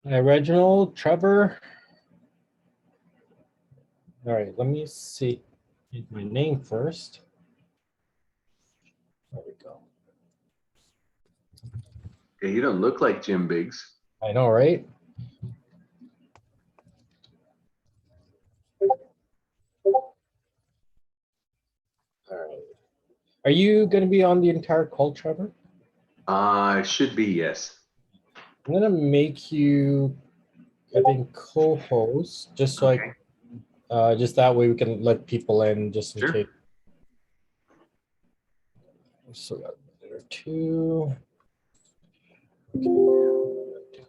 Hi, Reginald, Trevor. All right, let me see my name first. There we go. Yeah, you don't look like Jim Biggs. I know, right? All right. Are you going to be on the entire call, Trevor? Should be, yes. I'm going to make you, I think, co-host, just so Okay. just that way we can let people in, just in Sure. case. So got a minute or two. Okay.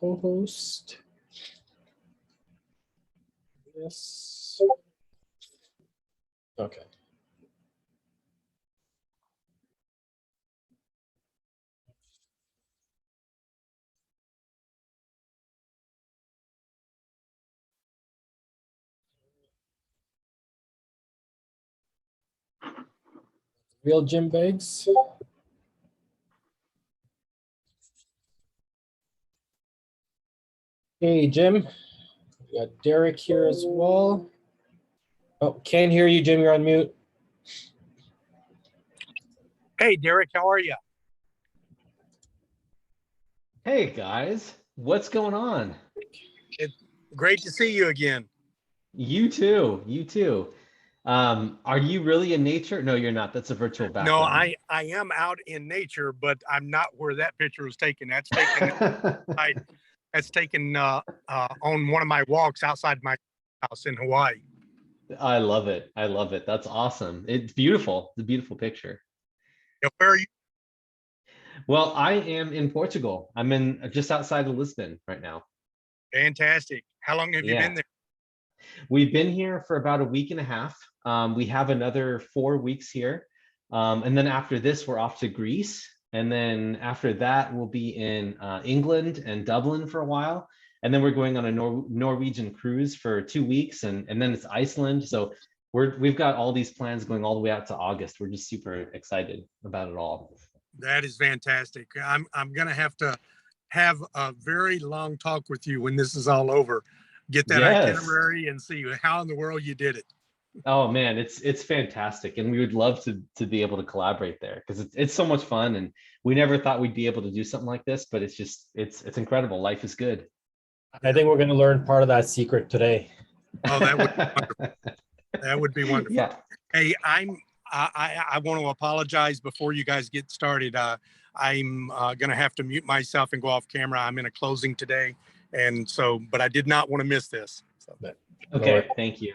Co-host. Yes. Okay. Real Jim Biggs. Hey, Jim. We got Derek here as well. Oh, can't hear you, Jim. You're on mute. Hey, Derek, how are you? Hey guys, what's going on? It's great to see you again. You too, you too. Are you really in nature? No, you're not. That's a virtual No, background. I am out in nature, but I'm not where that picture was taken. That's taken on one of my walks outside my house in Hawaii. I love it. I love it. That's awesome. It's beautiful. It's a beautiful picture. Where are you? Well, I am in Portugal. I'm in just outside of Lisbon right now. Fantastic. How long have you been Yeah. there? We've been here for about a week and a half. We have another 4 weeks here. And then after this, we're off to Greece. And then after that, we'll be in England and Dublin for a while. And then we're going on a Norwegian cruise for 2 weeks. And then it's Iceland. So we've got all these plans going all the way out to August. We're just super excited about it all. That is fantastic. I'm gonna have to have a very long talk with you when this is all over. Get that Yes. itinerary and see how in the world you did it. Oh man, it's fantastic, and we would love to be able to collaborate there because it's so much fun, and we never thought we'd be able to do something like this, but it's incredible. Life is good. I think we're going to learn part of that secret today. Oh, that would be wonderful. That would be wonderful. Yeah. Hey, I want to apologize before you guys get started. I'm going to have to mute myself and go off camera. I'm in a closing today, and so, but I did not want to miss this. So. Okay, thank you.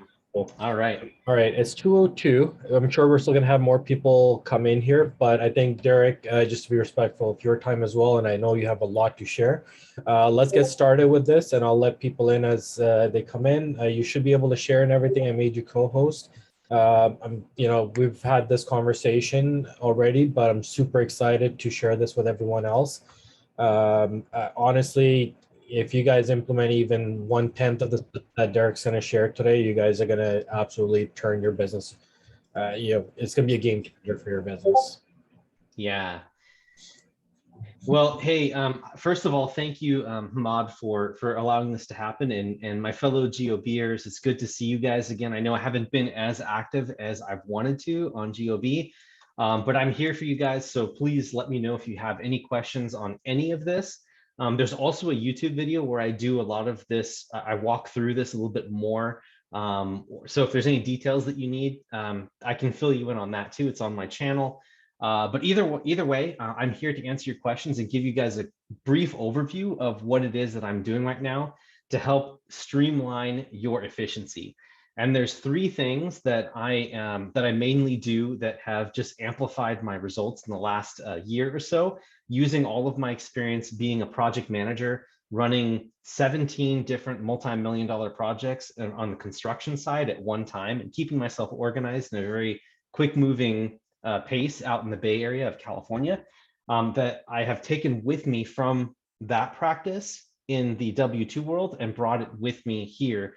All right. All right, it's 2:02. I'm sure we're still going to have more people come in here, but I think, Derek, just to be respectful of your time as well, and I know you have a lot to share, let's get started with this, and I'll let people in as they come in. You should be able to share and everything. I made you co-host. We've had this conversation already, but I'm super excited to share this with everyone else. Honestly, if you guys implement even 1/10 of the that Derek's going to share today, you guys are going to absolutely turn your business. It's going to be a game changer for your business. Yeah. Well, hey, first of all, thank you, Hamad, for allowing this to happen, and my fellow GOBers. It's good to see you guys again. I know I haven't been as active as I've wanted to on GOB, but I'm here for you guys. So please let me know if you have any questions on any of this. There's also a YouTube video where I do a lot of this. I walk through this a little bit more. So if there's any details that you need, I can fill you in on that too. It's on my channel. But either way, I'm here to answer your questions and give you guys a brief overview of what it is that I'm doing right now to help streamline your efficiency. And there's 3 things that I mainly do that have just amplified my results in the last year or so, using all of my experience being a project manager, running 17 different multi-million-dollar projects on the construction side at one time, and keeping myself organized in a very quick-moving pace out in the Bay Area of California, that I have taken with me from that practice in the W2 world and brought it with me here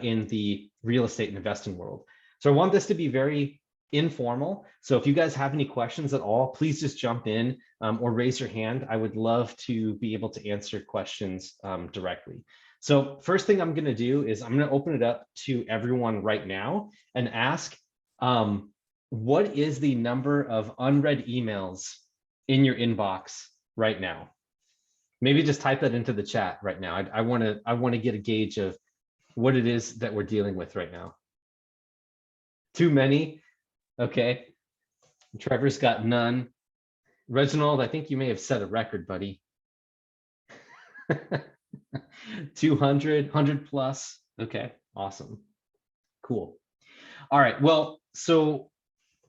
in the real estate and investing world. So I want this to be very informal. So if you guys have any questions at all, please just jump in or raise your hand. I would love to be able to answer questions directly. So first thing I'm going to do is I'm going to open it up to everyone right now and ask, what is the number of unread emails in your inbox right now? Maybe just type that into the chat right now. I want to get a gauge of what it is that we're dealing with right now. Too many? Okay. Trevor's got none. Reginald, I think you may have set a record, buddy. 200, 100 plus. Okay, awesome. Cool. All right, well, so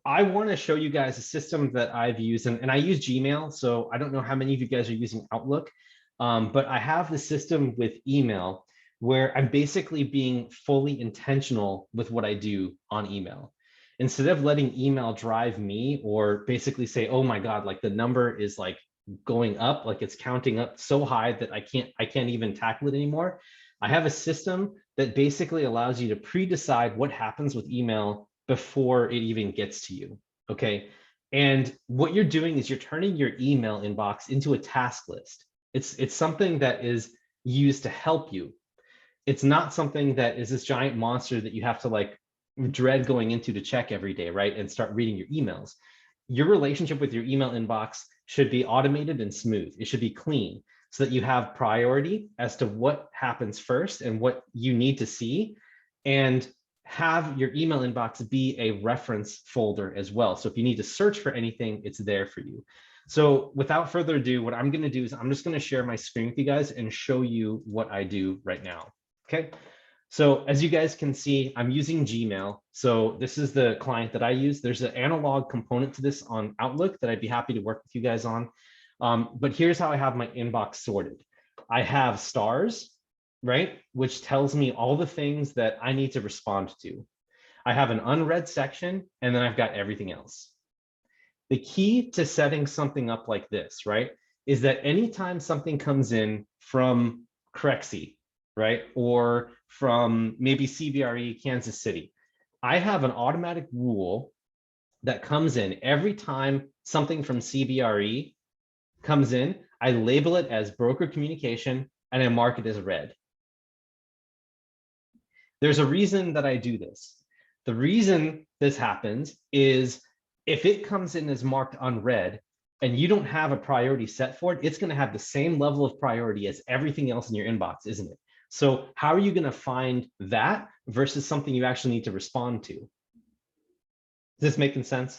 I want to show you guys a system that I've used, and I use Gmail, so I don't know how many of you guys are using Outlook, but I have the system with email where I'm basically being fully intentional with what I do on email. Instead of letting email drive me or basically say, oh my God, like the number is like going up, like it's counting up so high that I can't even tackle it anymore. I have a system that basically allows you to pre-decide what happens with email before it even gets to you, okay? And what you're doing is you're turning your email inbox into a task list. It's something that is used to help you. It's not something that is this giant monster that you have to like dread going into to check every day, right? And start reading your emails. Your relationship with your email inbox should be automated and smooth. It should be clean so that you have priority as to what happens first and what you need to see, and have your email inbox be a reference folder as well. So if you need to search for anything, it's there for you. So without further ado, what I'm going to do is I'm just going to share my screen with you guys and show you what I do right now. Okay. So as you guys can see, I'm using Gmail. So this is the client that I use. There's an analog component to this on Outlook that I'd be happy to work with you guys on. But here's how I have my inbox sorted. I have stars, right? Which tells me all the things that I need to respond to. I have an unread section, and then I've got everything else. The key to setting something up like this, right, is that anytime something comes in from Crexy, right, or from maybe CBRE, Kansas City, I have an automatic rule that comes in every time something from CBRE comes in. I label it as broker communication and I mark it as read. There's a reason that I do this. The reason this happens is if it comes in as marked unread and you don't have a priority set for it, it's going to have the same level of priority as everything else in your inbox, isn't it? So how are you going to find that versus something you actually need to respond to? Is this making sense?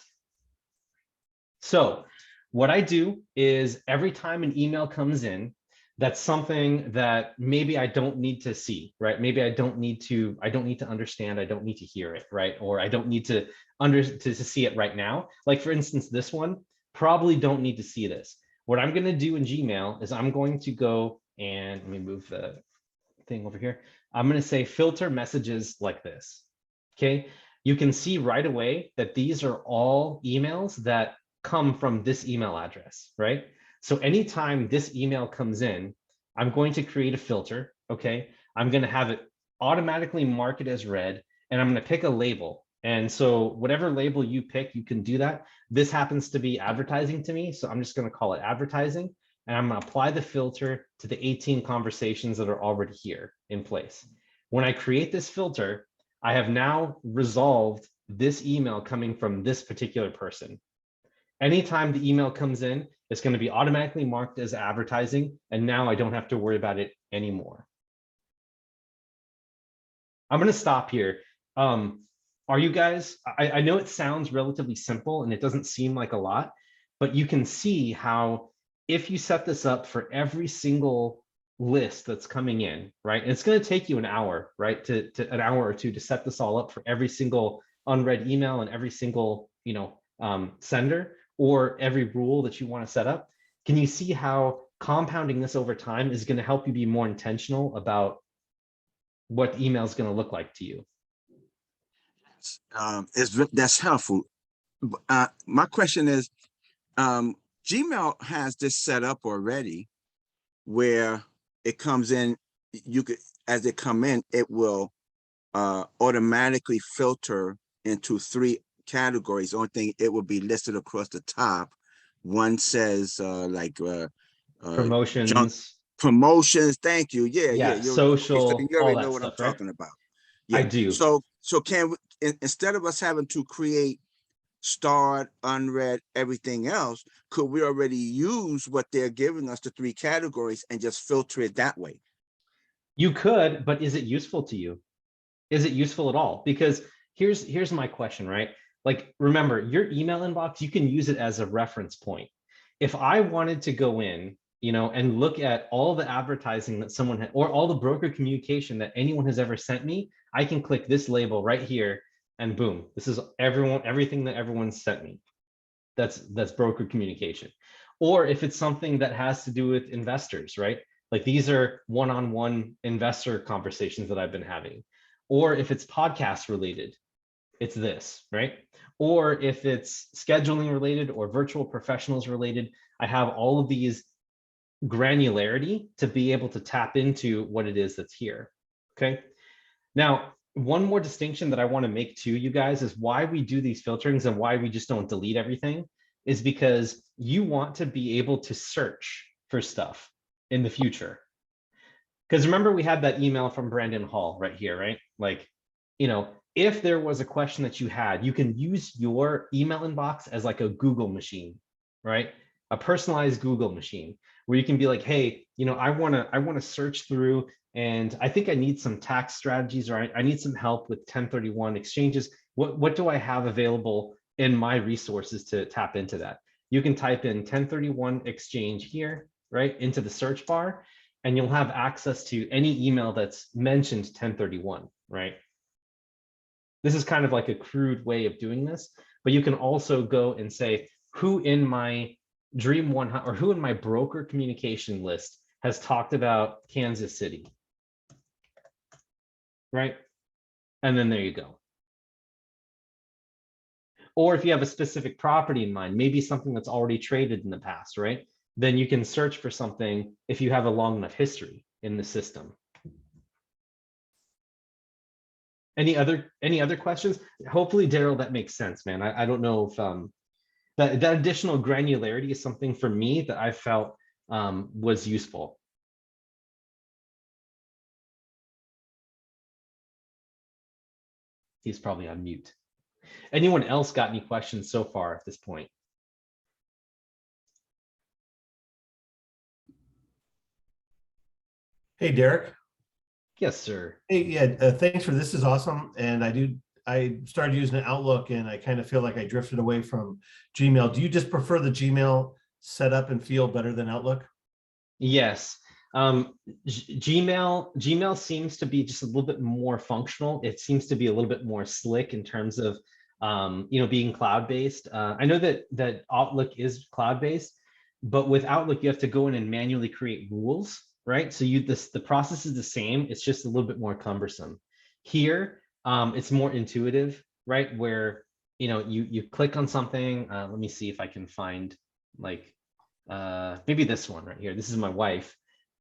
So what I do is every time an email comes in, that's something that maybe I don't need to see, right? Maybe I don't need to understand, I don't need to hear it, right? Or I don't need to see it right now. Like for instance, this one, probably don't need to see this. What I'm going to do in Gmail is I'm going to go and let me move the thing over here. I'm going to say filter messages like this. Okay. You can see right away that these are all emails that come from this email address, right? So anytime this email comes in, I'm going to create a filter. Okay. I'm going to have it automatically mark it as read, and I'm going to pick a label. And so whatever label you pick, you can do that. This happens to be advertising to me, so I'm just going to call it advertising. And I'm going to apply the filter to the 18 conversations that are already here in place. When I create this filter, I have now resolved this email coming from this particular person. Anytime the email comes in, it's going to be automatically marked as advertising, and now I don't have to worry about it anymore. I'm going to stop here. Are you guys, I know it sounds relatively simple and it doesn't seem like a lot, but you can see how if you set this up for every single list that's coming in, right? And it's going to take you an hour, right? To an hour or two to set this all up for every single unread email and every single, sender, or every rule that you want to set up. Can you see how compounding this over time is going to help you be more intentional about what email is going to look like to you? That's helpful. My question is, Gmail has this set up already where it comes in, as they come in, it will automatically filter into 3 categories. Only thing, it will be listed across the top. One says junk Promotions, promotions. Thank you. Yeah, yeah. yeah, You okay? So then social, you all already know that what I'm stuff, right? talking about. I Yeah. do. So can we, instead of us having to create starred, unread, everything else, could we already use what they're giving us, the 3 categories, and just filter it that way? You could, but is it useful to you? Is it useful at all? Because here's my question, right? Like, remember, your email inbox, you can use it as a reference point. If I wanted to go in, and look at all the advertising that someone had, or all the broker communication that anyone has ever sent me, I can click this label right here, and boom, this is everything that everyone's sent me. That's broker communication. Or if it's something that has to do with investors, right? Like, these are one-on-one investor conversations that I've been having. Or if it's podcast related, it's this, right? Or if it's scheduling related or virtual professionals related, I have all of these granularity to be able to tap into what it is that's here. Okay. Now, one more distinction that I want to make to you guys is why we do these filterings and why we just don't delete everything is because you want to be able to search for stuff in the future. Because remember, we had that email from Brandon Hall right here, right? Like, if there was a question that you had, you can use your email inbox as like a Google machine, right? A personalized Google machine where you can be like, hey, I want to search through, and I think I need some tax strategies, or I need some help with 1031 exchanges. What do I have available in my resources to tap into that? You can type in 1031 exchange here, right, into the search bar, and you'll have access to any email that's mentioned 1031, right? This is kind of like a crude way of doing this, but you can also go and say, who in my Dream 100 or who in my broker communication list has talked about Kansas City, right? And then there you go. Or if you have a specific property in mind, maybe something that's already traded in the past, right? Then you can search for something if you have a long enough history in the system. Any other questions? Hopefully, Daryl, that makes sense, man. I don't know if that additional granularity is something for me that I felt was useful. He's probably on mute. Anyone else got any questions so far at this point? Hey, Derek. Yes, sir. Hey, yeah, thanks for this is awesome. And I started using Outlook and I kind of feel like I drifted away from Gmail. Do you just prefer the Gmail setup and feel better than Outlook? Yes. Gmail seems to be just a little bit more functional. It seems to be a little bit more slick in terms of being cloud-based. I know that Outlook is cloud-based, but with Outlook you have to go in and manually create rules, right? So the process is the same. It's just a little bit more cumbersome. Here, it's more intuitive, right? Where you click on something. Let me see if I can find like maybe this one right here. This is my wife.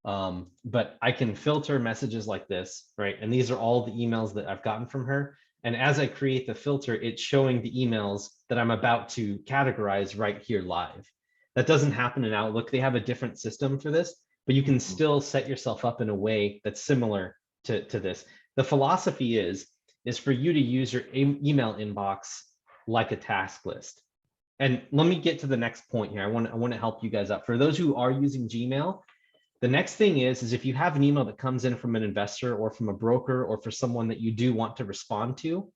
But I can filter messages like this, right? And these are all the emails that I've gotten from her. And as I create the filter, it's showing the emails that I'm about to categorize right here live. That doesn't happen in Outlook. They have a different system for this, but you can still set yourself up in a way that's similar to this. The philosophy is for you to use your email inbox like a task list. And let me get to the next point here. I want to help you guys out. For those who are using Gmail, the next thing is if you have an email that comes in from an investor or from a broker or for someone that you do want to respond to,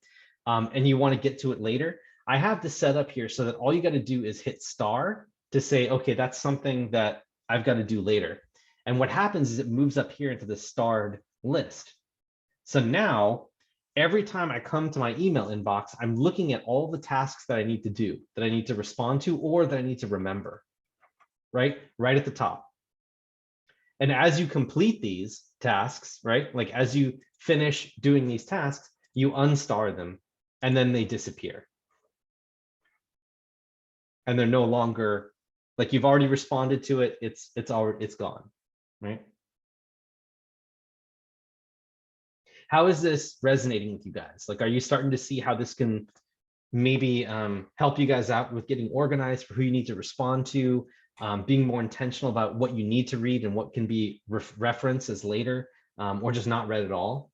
and you want to get to it later, I have this set up here so that all you got to do is hit star to say, okay, that's something that I've got to do later. And what happens is it moves up here into the starred list. So now, every time I come to my email inbox, I'm looking at all the tasks that I need to do, that I need to respond to, or that I need to remember, right at the top. And as you complete these tasks, right, like as you finish doing these tasks, you unstar them and then they disappear. And they're no longer, like you've already responded to it, it's gone, right? How is this resonating with you guys? Like, are you starting to see how this can maybe help you guys out with getting organized for who you need to respond to, being more intentional about what you need to read and what can be referenced as later, or just not read at all.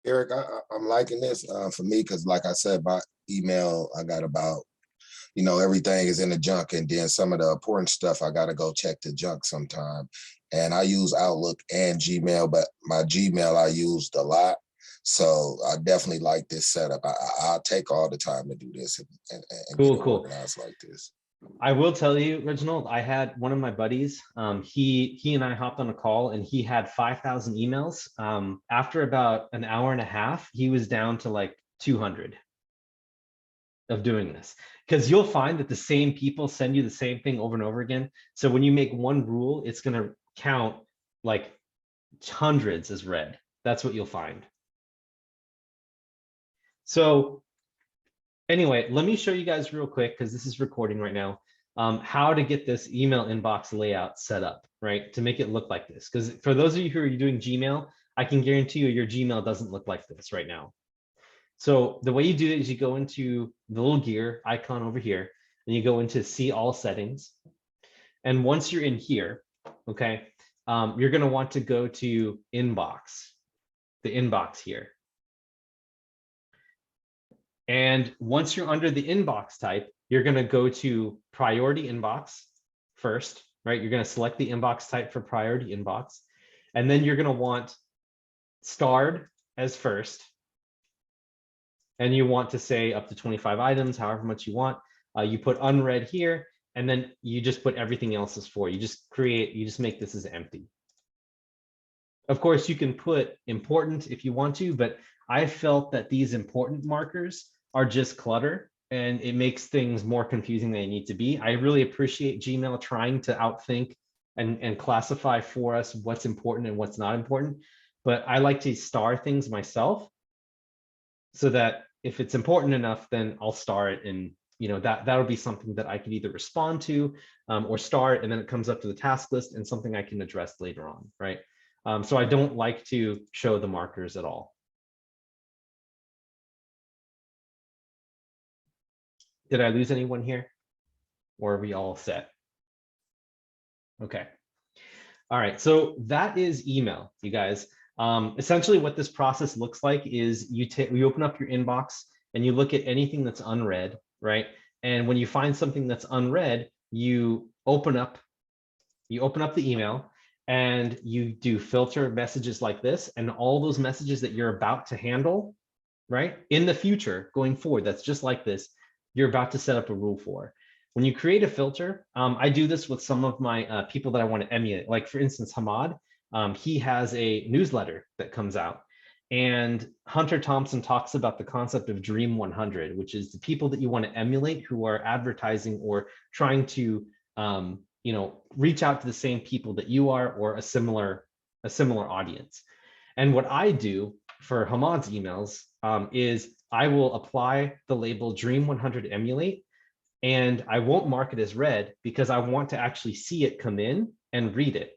Eric, I'm liking this for me because, like I said, by email, I got about, everything is in the junk, and then some of the important stuff I got to go check the junk sometime. And I use Outlook and Gmail, but my Gmail I used a lot. So I definitely like this setup. I'll take all the time to do this and Cool, get cool. organized like this. I will tell you, Reginald, I had one of my buddies, he and I hopped on a call and he had 5,000 emails. After about an hour and a half, he was down to like 200 of doing this, because you'll find that the same people send you the same thing over and over again. So when you make one rule, it's going to count like hundreds as read. That's what you'll find. So anyway, let me show you guys real quick, because this is recording right now, how to get this email inbox layout set up, right? To make it look like this. Because for those of you who are doing Gmail, I can guarantee you your Gmail doesn't look like this right now. So the way you do it is you go into the little gear icon over here, and you go into see all settings. And once you're in here, okay, you're going to want to go to inbox, the inbox here. And once you're under the inbox type, you're going to go to priority inbox first, right? You're going to select the inbox type for priority inbox. And then you're going to want starred as first. And you want to say up to 25 items, however much you want. You put unread here, and then you just put everything else as for. You just make this as empty. Of course, you can put important if you want to, but I felt that these important markers are just clutter, and it makes things more confusing than they need to be. I really appreciate Gmail trying to outthink and classify for us what's important and what's not important, but I like to star things myself so that if it's important enough, then I'll star it, and that'll be something that I can either respond to or star it, and then it comes up to the task list and something I can address later on, right? So I don't like to show the markers at all. Did I lose anyone here? Or are we all set? Okay. All right, so that is email, you guys. Essentially what this process looks like is you open up your inbox and you look at anything that's unread, right? And when you find something that's unread, you open up the email and you do filter messages like this, and all those messages that you're about to handle, right? In the future, going forward, that's just like this, you're about to set up a rule for. When you create a filter, I do this with some of my people that I want to emulate. Like for instance, Hamad, he has a newsletter that comes out, and Hunter Thompson talks about the concept of Dream 100, which is the people that you want to emulate who are advertising or trying to, reach out to the same people that you are, or a similar audience. And what I do for Hamad's emails is I will apply the label Dream 100 Emulate, and I won't mark it as read because I want to actually see it come in and read it.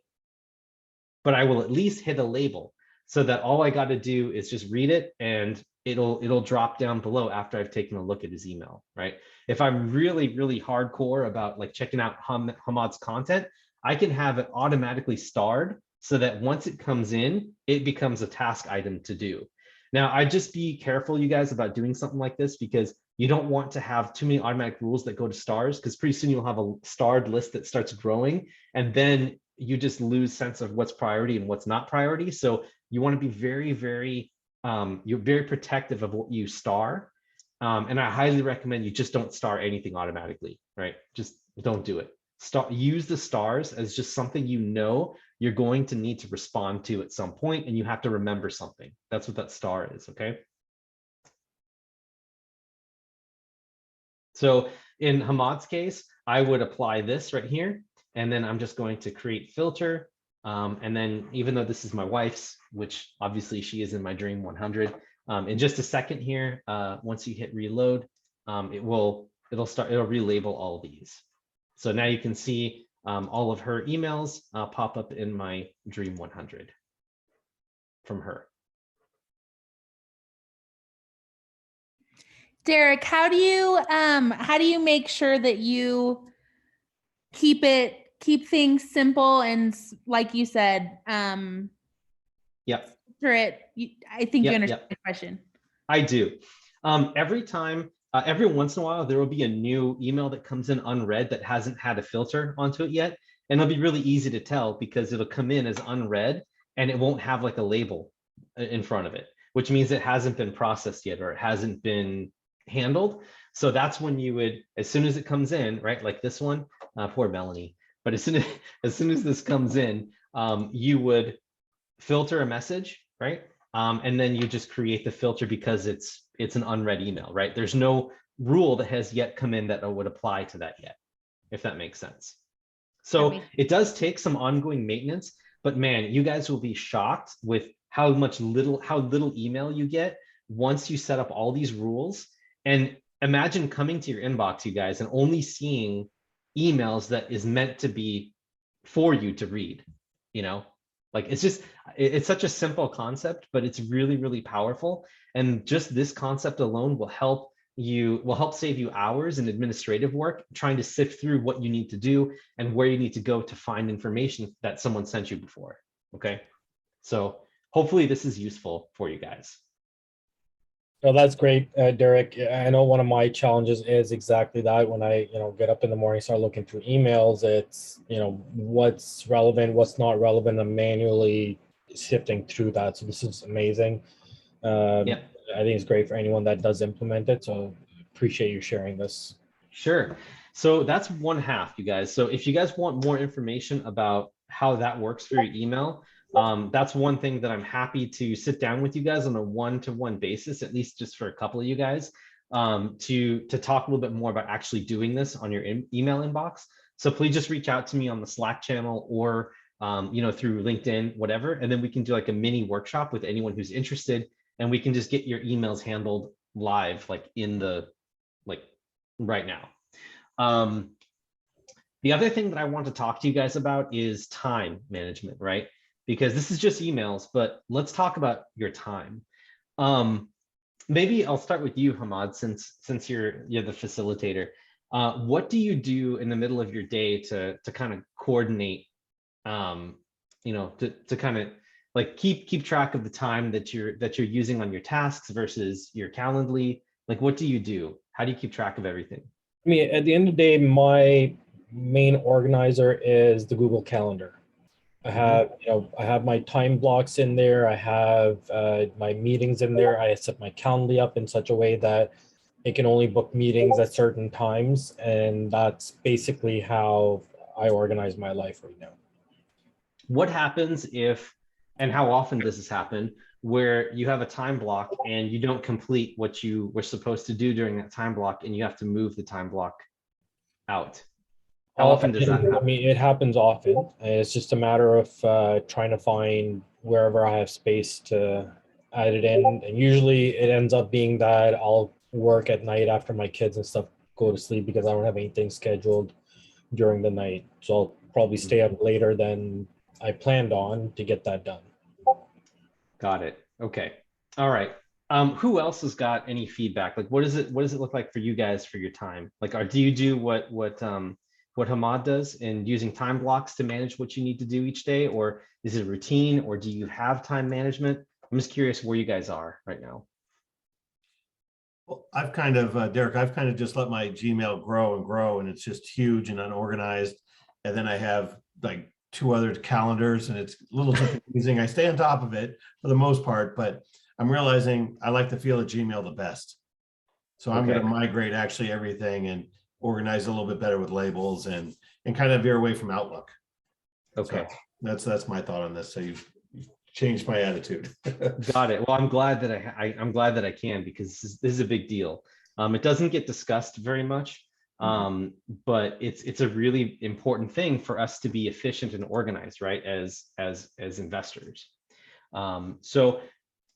But I will at least hit a label so that all I got to do is just read it, and it'll drop down below after I've taken a look at his email, right? If I'm really, really hardcore about like checking out Hamad's content, I can have it automatically starred so that once it comes in, it becomes a task item to do. Now, I just be careful, you guys, about doing something like this, because you don't want to have too many automatic rules that go to stars, because pretty soon you'll have a starred list that starts growing, and then you just lose sense of what's priority and what's not priority. So you want to be very, very, you're very protective of what you star. And I highly recommend you just don't star anything automatically, right? Just don't do it. Use the stars as just something you're going to need to respond to at some point, and you have to remember something. That's what that star is, okay? So in Hamad's case, I would apply this right here, and then I'm just going to create filter. And then even though this is my wife's, which obviously she is in my Dream 100, in just a second here, once you hit reload, it'll relabel all of these. So now you can see all of her emails pop up in my Dream 100 from her. Derek, how do you make sure that you keep things simple and like you said, Yep. I think you Yep, understand yep. the question. I do. Every time, every once in a while, there will be a new email that comes in unread that hasn't had a filter onto it yet. And it'll be really easy to tell because it'll come in as unread and it won't have like a label in front of it, which means it hasn't been processed yet or it hasn't been handled. So that's when you would, as soon as it comes in, right, like this one, poor Melanie, but as soon as this comes in, you would filter a message, right? And then you just create the filter because it's an unread email, right? There's no rule that has yet come in that would apply to that yet, if that makes sense. So it does take some ongoing maintenance, but man, you guys will be shocked with how little email you get once you set up all these rules. And imagine coming to your inbox, you guys, and only seeing emails that is meant to be for you to read, you know? Like it's such a simple concept, but it's really, really powerful. And just this concept alone will help save you hours in administrative work, trying to sift through what you need to do and where you need to go to find information that someone sent you before. Okay. So hopefully this is useful for you guys. No, that's great, Derek. I know one of my challenges is exactly that. When I, get up in the morning, start looking through emails, it's, what's relevant, what's not relevant, and manually sifting through that. So this is amazing. Yeah. I think it's great for anyone that does implement it. So appreciate you sharing this. Sure. So that's one half, you guys. So if you guys want more information about how that works for your email, that's one thing that I'm happy to sit down with you guys on a one-to-one basis, at least just for a couple of you guys, to talk a little bit more about actually doing this on your email inbox. So please just reach out to me on the Slack channel or through LinkedIn, whatever, and then we can do like a mini workshop with anyone who's interested, and we can just get your emails handled live, like right now. The other thing that I want to talk to you guys about is time management, right? Because this is just emails, but let's talk about your time. Maybe I'll start with you, Hamad, since you're the facilitator. What do you do in the middle of your day to kind of coordinate, to kind of like keep track of the time that you're using on your tasks versus your Calendly? Like, what do you do? How do you keep track of everything? I mean, at the end of the day, my main organizer is the Google Calendar. I have my time blocks in there. I have my meetings in there. I set my Calendly up in such a way that it can only book meetings at certain times. And that's basically how I organize my life right now. What happens if, and how often does this happen, where you have a time block and you don't complete what you were supposed to do during that time block and you have to move the time block out? How often does that happen? I mean, it happens often. It's just a matter of trying to find wherever I have space to add it in. And usually it ends up being that I'll work at night after my kids and stuff go to sleep because I don't have anything scheduled during the night. So I'll probably stay up later than I planned on to get that done. Got it. Okay. All right. Who else has got any feedback? Like, what does it look like for you guys for your time? Like, do you do what Hamad does in using time blocks to manage what you need to do each day, or is it a routine, or do you have time management? I'm just curious where you guys are right now. Well, I've kind of, Derek, I've kind of just let my Gmail grow and grow, and it's just huge and unorganized. And then I have like 2 other calendars, and it's a little confusing. I stay on top of it for the most part, but I'm realizing I like the feel of Gmail the best. So I'm going to migrate actually everything and organize a little bit better with labels and kind of veer away from Outlook. Okay. So that's my thought on this. So you've changed my attitude. Got it. Well, I'm glad that I'm glad that I can, because this is a big deal. It doesn't get discussed very much, but it's a really important thing for us to be efficient and organized, right? As investors. So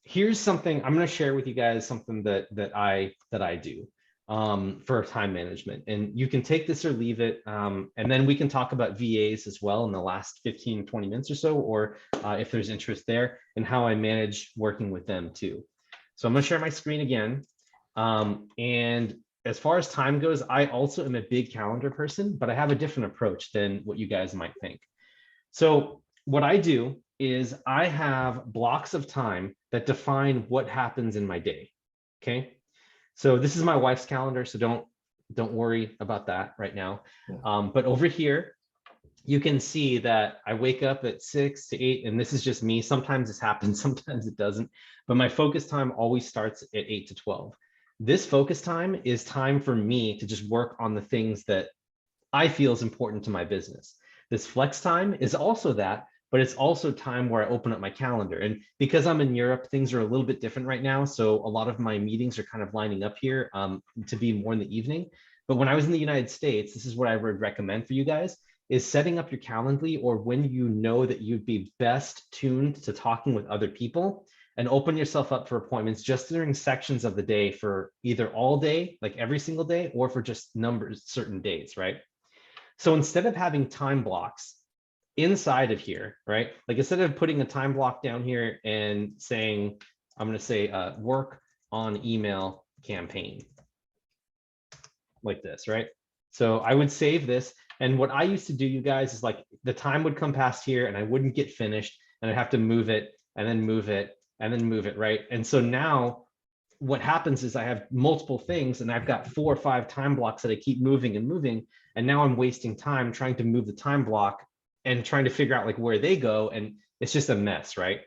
here's something I'm going to share with you guys, something that I do for time management, and you can take this or leave it, and then we can talk about VAs as well in the last 15-20 minutes or so, or if there's interest there, and how I manage working with them too. So I'm going to share my screen again. And as far as time goes, I also am a big calendar person, but I have a different approach than what you guys might think. So what I do is I have blocks of time that define what happens in my day. Okay. So this is my wife's calendar, so don't worry about that right now. But over here, you can see that I wake up at 6 to 8, and this is just me. Sometimes this happens, sometimes it doesn't. But my focus time always starts at 8 to 12. This focus time is time for me to just work on the things that I feel is important to my business. This flex time is also that, but it's also time where I open up my calendar. And because I'm in Europe, things are a little bit different right now. So a lot of my meetings are kind of lining up here to be more in the evening. But when I was in the United States, this is what I would recommend for you guys, is setting up your Calendly, or when you know that you'd be best tuned to talking with other people, and open yourself up for appointments just during sections of the day for either all day, like every single day, or for just certain days, right? So instead of having time blocks inside of here, right? Like instead of putting a time block down here and saying, I'm going to say work on email campaign like this, right? So I would save this. And what I used to do, you guys, is like the time would come past here and I wouldn't get finished and I'd have to move it and then move it and then move it, right? And so now what happens is I have multiple things and I've got 4 or 5 time blocks that I keep moving and moving. And now I'm wasting time trying to move the time block and trying to figure out like where they go. And it's just a mess, right?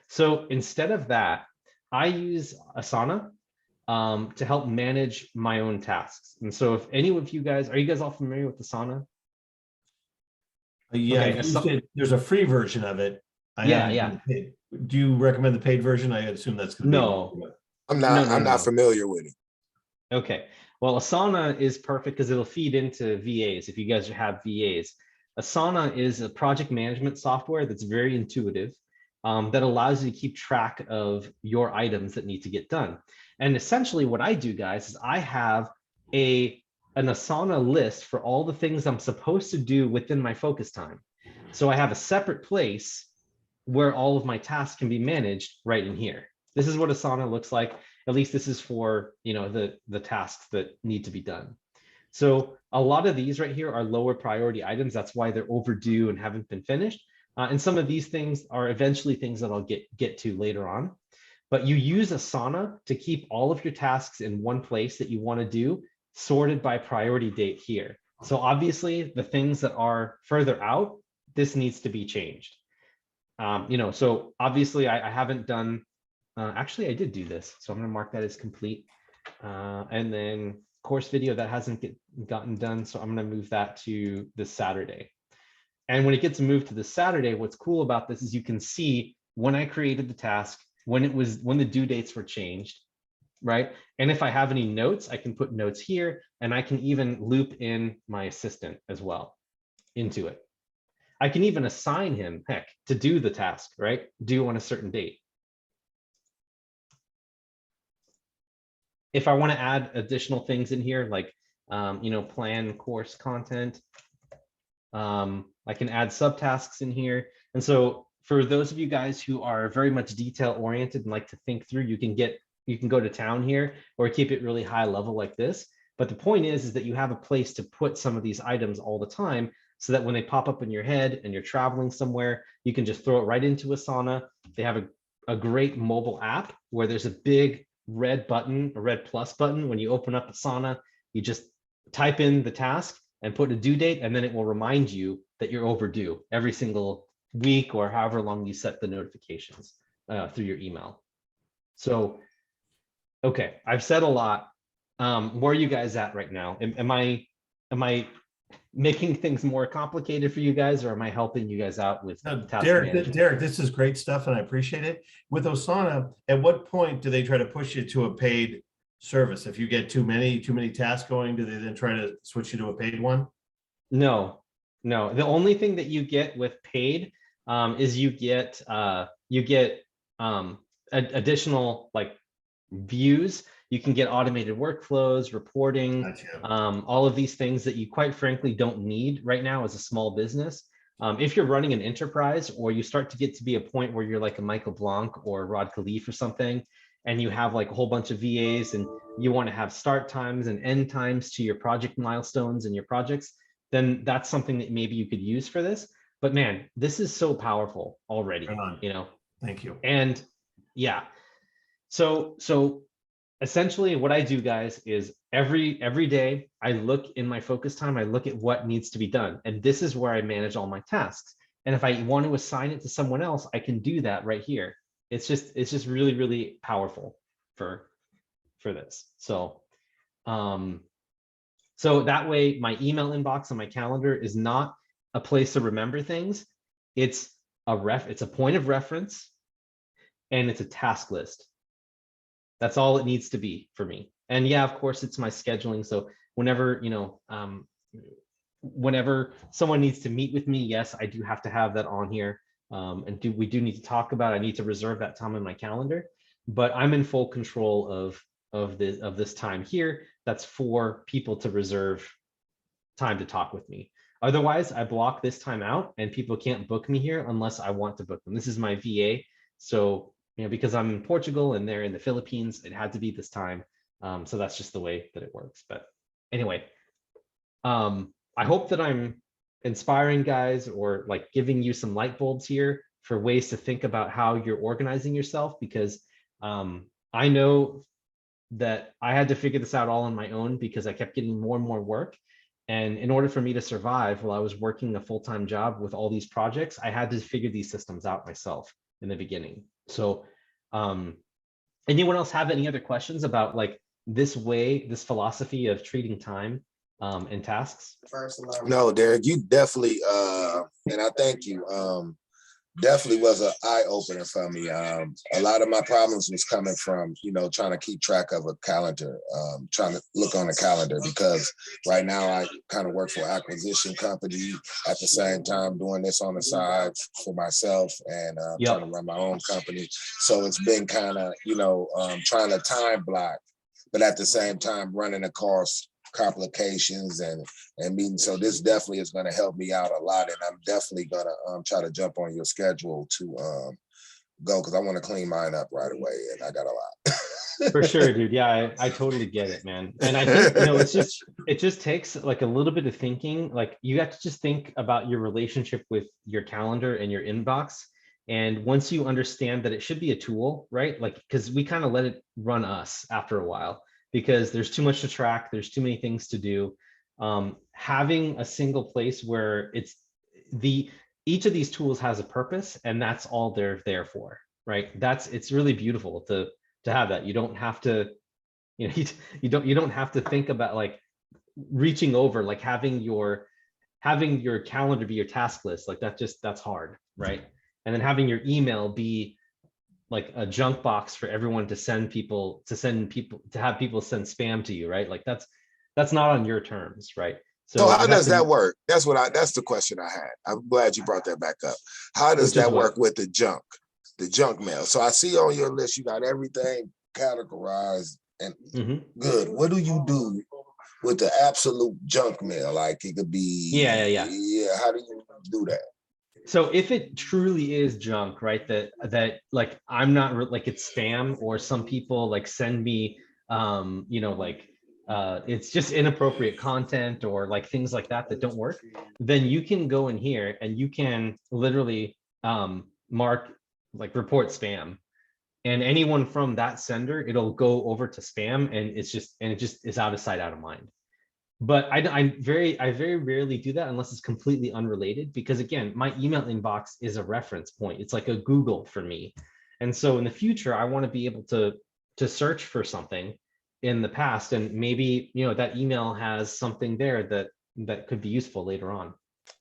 So instead of that, I use Asana to help manage my own tasks. And so if any of you guys, are you guys all familiar with Asana? Yeah, okay, there's a free version of it. Yeah. Do you recommend the paid version? I assume that's going to be. No. I'm not familiar with it. Okay. Well, Asana is perfect because it'll feed into VAs if you guys have VAs. Asana is a project management software that's very intuitive, that allows you to keep track of your items that need to get done. And essentially what I do, guys, is I have an Asana list for all the things I'm supposed to do within my focus time. So I have a separate place where all of my tasks can be managed right in here. This is what Asana looks like. At least this is for, the tasks that need to be done. So a lot of these right here are lower priority items. That's why they're overdue and haven't been finished. And some of these things are eventually things that I'll get to later on. But you use Asana to keep all of your tasks in one place that you want to do, sorted by priority date here. So obviously the things that are further out, this needs to be changed. So obviously I haven't done, actually I did do this. So I'm going to mark that as complete. And then course video that hasn't gotten done. So I'm going to move that to this Saturday. And when it gets moved to this Saturday, what's cool about this is you can see when I created the task, when the due dates were changed, right? And if I have any notes, I can put notes here, and I can even loop in my assistant as well into it. I can even assign him, heck, to do the task, right? Due on a certain date. If I want to add additional things in here, like, plan course content, I can add subtasks in here. And so for those of you guys who are very much detail oriented and like to think through, you can go to town here or keep it really high level like this. But the point is that you have a place to put some of these items all the time, so that when they pop up in your head and you're traveling somewhere, you can just throw it right into Asana. They have a great mobile app where there's a big red button, a red plus button. When you open up Asana, you just type in the task and put a due date, and then it will remind you that you're overdue every single week or however long you set the notifications through your email. So, okay, I've said a lot. Where are you guys at right now? Am I making things more complicated for you guys, or am I helping you guys out with task management? Derek, this is great stuff and I appreciate it. With Asana, at what point do they try to push you to a paid service? If you get too many tasks going, do they then try to switch you to a paid one? No. The only thing that you get with paid is you get additional like views. You can get automated workflows, reporting, Gotcha. all of these things that you quite frankly don't need right now as a small business. If you're running an enterprise, or you start to get to be a point where you're like a Michael Blanc or Rod Khalif or something, and you have like a whole bunch of VAs and you want to have start times and end times to your project milestones and your projects, then that's something that maybe you could use for this. But man, this is so powerful already, Right on. you know? Thank you. And yeah, so essentially what I do, guys, is every day I look in my focus time, I look at what needs to be done. And this is where I manage all my tasks. And if I want to assign it to someone else, I can do that right here. It's just really, really powerful for this. So so that way my email inbox on my calendar is not a place to remember things. It's a point of reference, and it's a task list. That's all it needs to be for me. And yeah, of course, it's my scheduling. So whenever, you know, whenever someone needs to meet with me, yes, I do have to have that on here. And we do need to talk about it. I need to reserve that time in my calendar, but I'm in full control of this time here. That's for people to reserve time to talk with me. Otherwise, I block this time out and people can't book me here unless I want to book them. This is my VA. So, you know, because I'm in Portugal and they're in the Philippines, it had to be this time. So that's just the way that it works. But anyway, I hope that I'm inspiring guys or like giving you some light bulbs here for ways to think about how you're organizing yourself, because I know that I had to figure this out all on my own because I kept getting more and more work. And in order for me to survive while I was working a full-time job with all these projects, I had to figure these systems out myself in the beginning. So anyone else have any other questions about like this way, this philosophy of treating time and tasks? No, Derek, you definitely, and I thank you. Definitely was an eye opener for me. A lot of my problems was coming from, you know, trying to keep track of a calendar, trying to look on the calendar, because right now I kind of work for an acquisition company at the same time doing this on the side for myself, and trying to run my own company. So it's been kind of, you know, trying to time block, but at the same time running across complications and meetings. So this definitely is going to help me out a lot, and I'm definitely going to try to jump on your schedule to go, because I want to clean mine up right away, and I got a lot. For sure, dude. Yeah, I totally get it, man. And I think, you know, it just takes like a little bit of thinking. Like you have to just think about your relationship with your calendar and your inbox. And once you understand that it should be a tool, right? Like, because we kind of let it run us after a while, because there's too much to track, there's too many things to do. Having a single place where each of these tools has a purpose, and that's all they're there for, right? It's really beautiful to have that. You don't have to, you know, you don't have to think about like reaching over, like having your calendar be your task list. Like that's hard, right? And then having your email be like a junk box for everyone to have people send spam to you, right? Like that's not on your terms, right? So how does that work? That's the question I had. I'm glad you brought that back up. How does that work with the junk mail? So I see on your list, you got everything categorized and good. What do you do with the absolute junk mail? Like it could be, yeah. How do you do that? So if it truly is junk, right, that like I'm not like it's spam, or some people like send me, you know, like it's just inappropriate content or like things like that don't work, then you can go in here and you can literally mark like report spam, and anyone from that sender, it'll go over to spam, and it just is out of sight, out of mind. But I very rarely do that unless it's completely unrelated, because again, my email inbox is a reference point. It's like a Google for me. And so in the future, I want to be able to search for something in the past, and maybe, you know, that email has something there that could be useful later on.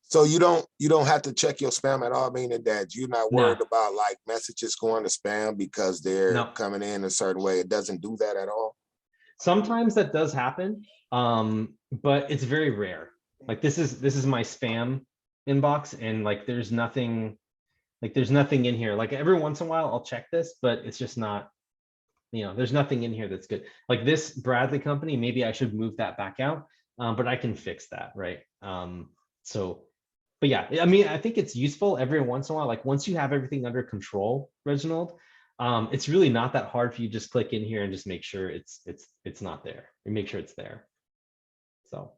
So you don't have to check your spam at all, meaning that you're not worried about like messages going to spam because they're coming in a certain way. It doesn't do that at all. Sometimes that does happen, but it's very rare. Like this is my spam inbox, and like there's nothing in here. Like every once in a while I'll check this, but it's just not, you know, there's nothing in here that's good. Like this Bradley company, maybe I should move that back out, but I can fix that, right? But yeah, I mean, I think it's useful every once in a while. Like once you have everything under control, Reginald, It's really not that hard for you. Just click in here and just make sure it's not there. And make sure it's there. So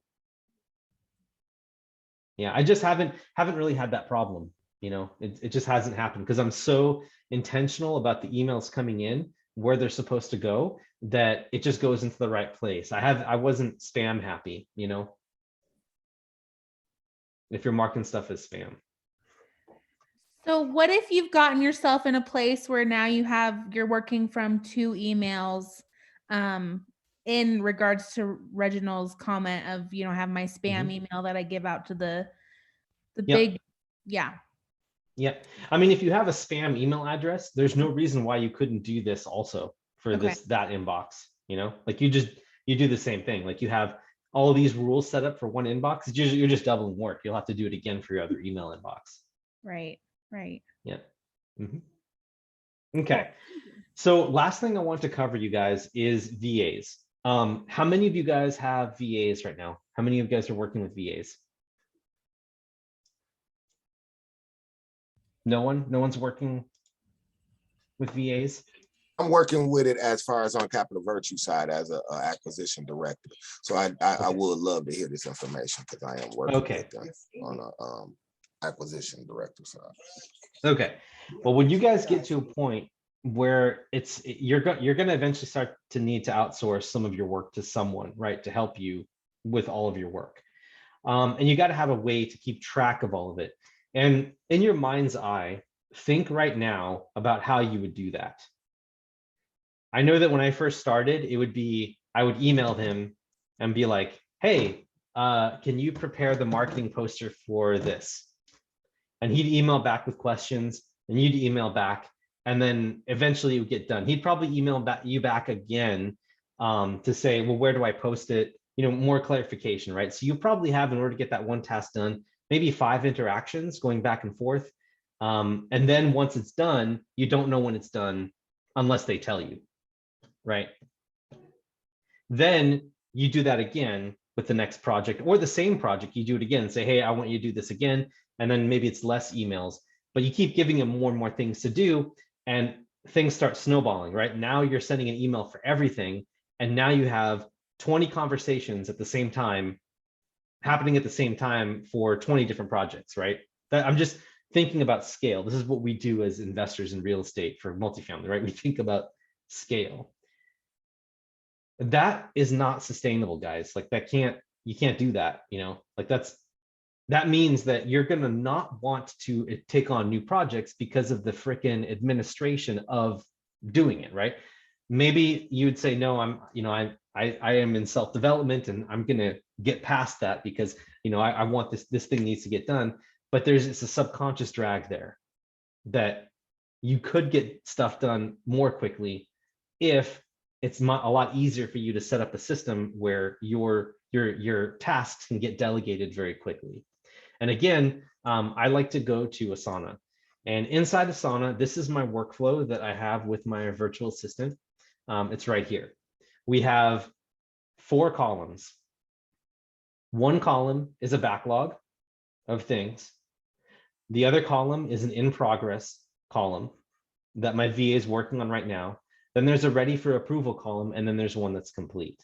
yeah, I just haven't really had that problem. You know, it just hasn't happened because I'm so intentional about the emails coming in where they're supposed to go that it just goes into the right place. I wasn't spam happy, you know, if you're marking stuff as spam. So what if you've gotten yourself in a place where now you're working from 2 emails in regards to Reginald's comment of, you know, have my spam email that I give out to the big, yeah. Yeah. I mean, if you have a spam email address, there's no reason why you couldn't do this also for that inbox, you know, like you do the same thing. Like you have all of these rules set up for one inbox. You're just doubling work. You'll have to do it again for your other email inbox. Right. Yeah. Okay. So last thing I want to cover, you guys, is VAs. How many of you guys have VAs right now? How many of you guys are working with VAs? No one? No one's working with VAs? I'm working with it as far as on Capital Virtue side as a acquisition director. So I would love to hear this information because I am working with them on a acquisition director side. Okay. Well, when you guys get to a point where you're going to eventually start to need to outsource some of your work to someone, right, to help you with all of your work. And you got to have a way to keep track of all of it. And in your mind's eye, think right now about how you would do that. I know that when I first started, I would email him and be like, hey, can you prepare the marketing poster for this? And he'd email back with questions and you'd email back. And then eventually it would get done. He'd probably email you back again to say, well, where do I post it? You know, more clarification, right? So you probably have, in order to get that one task done, maybe 5 interactions going back and forth. And then once it's done, you don't know when it's done unless they tell you, right? Then you do that again with the next project or the same project. You do it again, say, hey, I want you to do this again. And then maybe it's less emails, but you keep giving them more and more things to do and things start snowballing, right? Now you're sending an email for everything. And now you have 20 conversations at the same time happening at the same time for 20 different projects, right? I'm just thinking about scale. This is what we do as investors in real estate for multifamily, right? We think about scale. That is not sustainable, guys. Like you can't do that, you know, like that means that you're going to not want to take on new projects because of the frickin' administration of doing it, right? Maybe you'd say, no, I am in self-development and I'm going to get past that because, you know, I want this thing needs to get done. But it's a subconscious drag there that you could get stuff done more quickly if it's a lot easier for you to set up a system where your tasks can get delegated very quickly. And again, I like to go to Asana. And inside Asana, this is my workflow that I have with my virtual assistant. It's right here. We have 4 columns. One column is a backlog of things. The other column is an in progress column that my VA is working on right now. Then there's a ready for approval column, and then there's one that's complete.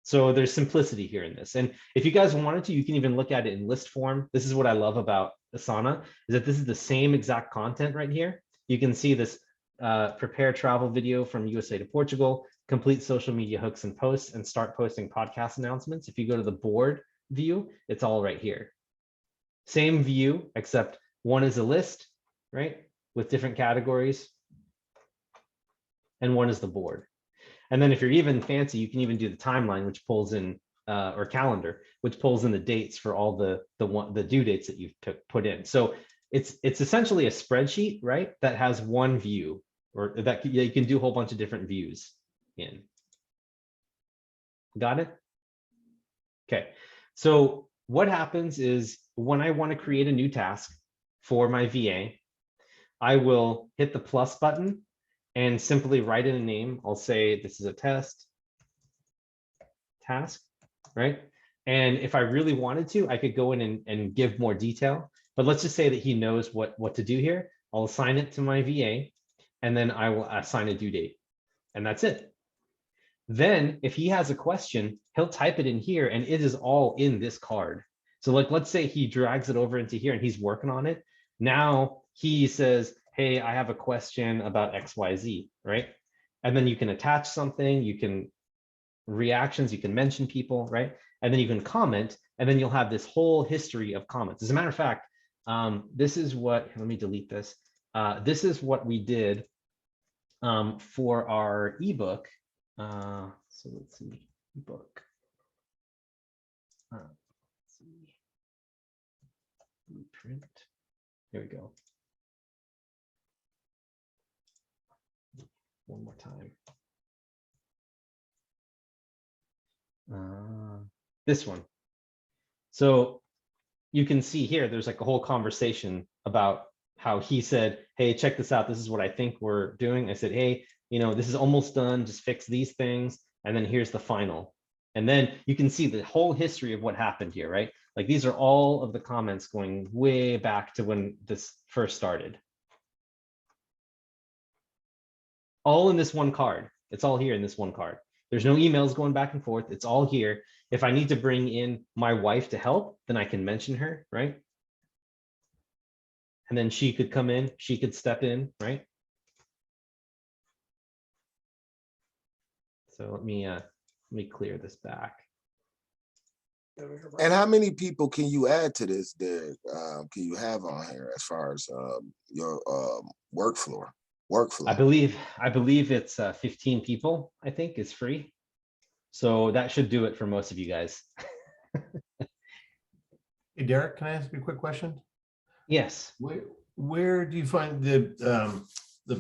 So there's simplicity here in this. And if you guys wanted to, you can even look at it in list form. This is what I love about Asana, is that this is the same exact content right here. You can see this prepare travel video from USA to Portugal, complete social media hooks and posts, and start posting podcast announcements. If you go to the board view, it's all right here. Same view, except one is a list, right, with different categories, and one is the board. And then if you're even fancy, you can even do the timeline, which pulls in, or calendar, which pulls in the dates for all the due dates that you've put in. So it's essentially a spreadsheet, right, that has one view, or that you can do a whole bunch of different views in. Got it? Okay. So what happens is when I want to create a new task for my VA, I will hit the plus button and simply write in a name. I'll say this is a task, right? And if I really wanted to, I could go in and give more detail. But let's just say that he knows what to do here. I'll assign it to my VA. and then I will assign a due date, and that's it. Then if he has a question, he'll type it in here and it is all in this card. So like, let's say he drags it over into here and he's working on it. Now he says, hey, I have a question about XYZ, right? And then you can attach something, you can reactions, you can mention people, right? And then you can comment, and then you'll have this whole history of comments. As a matter of fact, this is what, let me delete this. This is what we did for our ebook. So let's see, ebook. Let's see. Blueprint. Here we go. One more time. This one. So you can see here, there's like a whole conversation about how he said, hey, check this out. This is what I think we're doing. I said, hey, you know, this is almost done. Just fix these things. And then here's the final. And then you can see the whole history of what happened here, right? Like these are all of the comments going way back to when this first started. All in this one card. It's all here in this one card. There's no emails going back and forth. It's all here. If I need to bring in my wife to help, then I can mention her, right? And then she could come in, she could step in, right? So let me clear this back. And how many people can you add to this, Derek? Can you have on here as far as your workflow? I believe it's 15 people, I think, is free. So that should do it for most of you guys. Hey, Derek, can I ask you a quick question? Yes. Where do you find the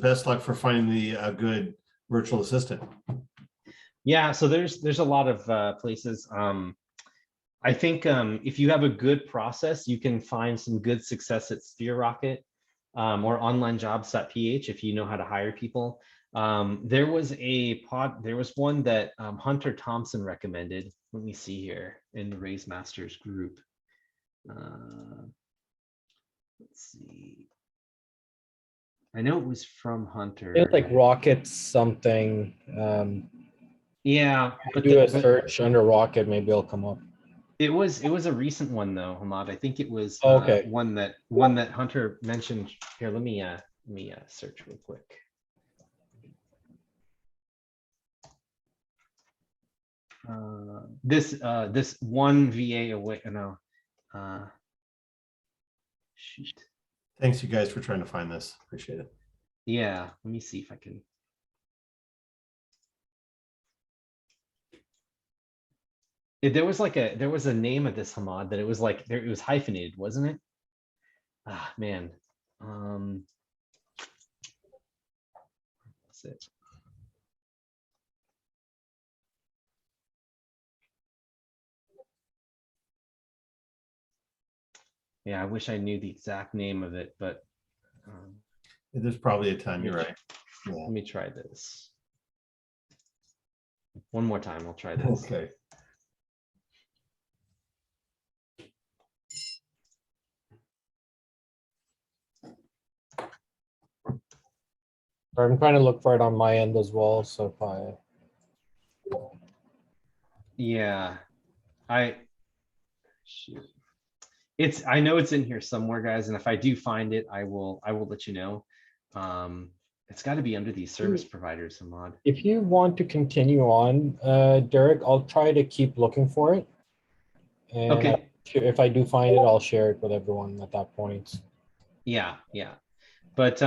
best luck for finding the good virtual assistant? Yeah, so there's a lot of places. I think if you have a good process, you can find some good success at SphereRocket or onlinejobs.ph if you know how to hire people. There was one that Hunter Thompson recommended. Let me see here in the Raise Masters group. Let's see. I know it was from Hunter. It's like Rocket something. Yeah, but do a search under Rocket, maybe it'll come up. It was a recent one though, Hamad. I think it was okay. one that Hunter mentioned. Here, let me search real quick. This one VA away. No. Shoot. Thanks, you guys, for trying to find this. Appreciate it. Yeah, let me see if I can. There was a name of this, Hamad, that it was like it was hyphenated, wasn't it? Ah, man. That's it. Yeah, I wish I knew the exact name of it, but there's probably a ton. You're right. Yeah. Let me try this. One more time, I'll try this. Okay. I'm trying to look for it on my end as well. So if I. Yeah, shoot. I know it's in here somewhere, guys, and if I do find it, I will let you know. It's got to be under these service providers, Hamad. If you want to continue on, Derek, I'll try to keep looking for it. And okay. If I do find it, I'll share it with everyone at that point. Yeah. But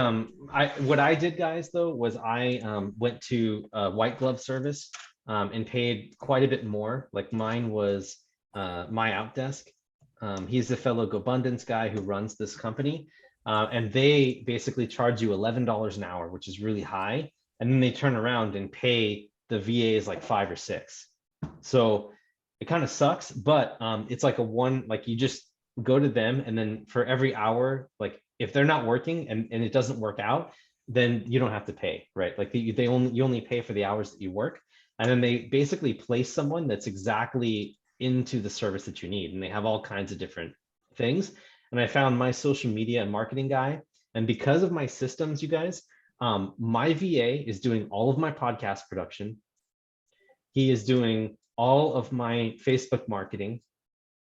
what I did, guys, though, was I went to a white glove service and paid quite a bit more. Like mine was My Outdesk. He's the fellow GoBundance guy who runs this company. And they basically charge you $11 an hour, which is really high. And then they turn around and pay the VAs like $5 or $6. So it kind of sucks, but it's like like you just go to them, and then for every hour, like if they're not working and it doesn't work out, then you don't have to pay, right? Like you only pay for the hours that you work. And then they basically place someone that's exactly into the service that you need. And they have all kinds of different things. And I found my social media and marketing guy. And because of my systems, you guys, My VA is doing all of my podcast production. He is doing all of my Facebook marketing,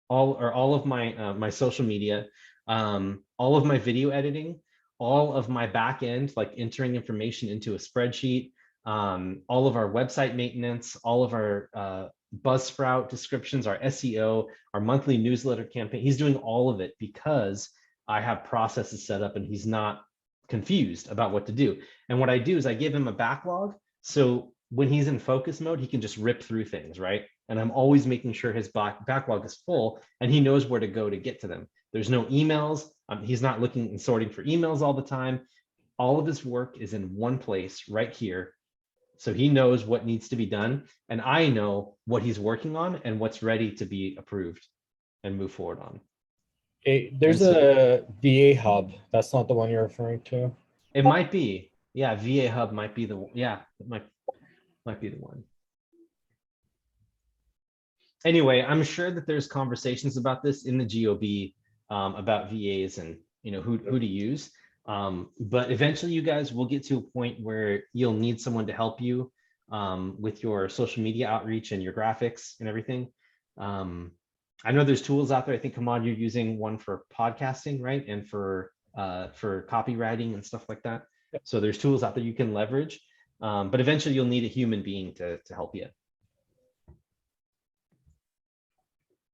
all of my my social media, all of my video editing, all of my back end, like entering information into a spreadsheet, all of our website maintenance, all of our Buzzsprout descriptions, our SEO, our monthly newsletter campaign. He's doing all of it because I have processes set up and he's not confused about what to do. And what I do is I give him a backlog. So when he's in focus mode, he can just rip through things, right? And I'm always making sure his backlog is full and he knows where to go to get to them. There's no emails. He's not looking and sorting for emails all the time. All of his work is in one place right here. So he knows what needs to be done. And I know what he's working on and what's ready to be approved and move forward on. Hey, there's a VA hub. That's not the one you're referring to. It might be. Yeah, VA hub might be the, yeah, it might be the one. Anyway, I'm sure that there's conversations about this in the GOB about VAs and who to use. But eventually you guys will get to a point where you'll need someone to help you with your social media outreach and your graphics and everything. I know there's tools out there. I think, Hamad, you're using one for podcasting, right? And for copywriting and stuff like that. So there's tools out there you can leverage, but eventually you'll need a human being to help you.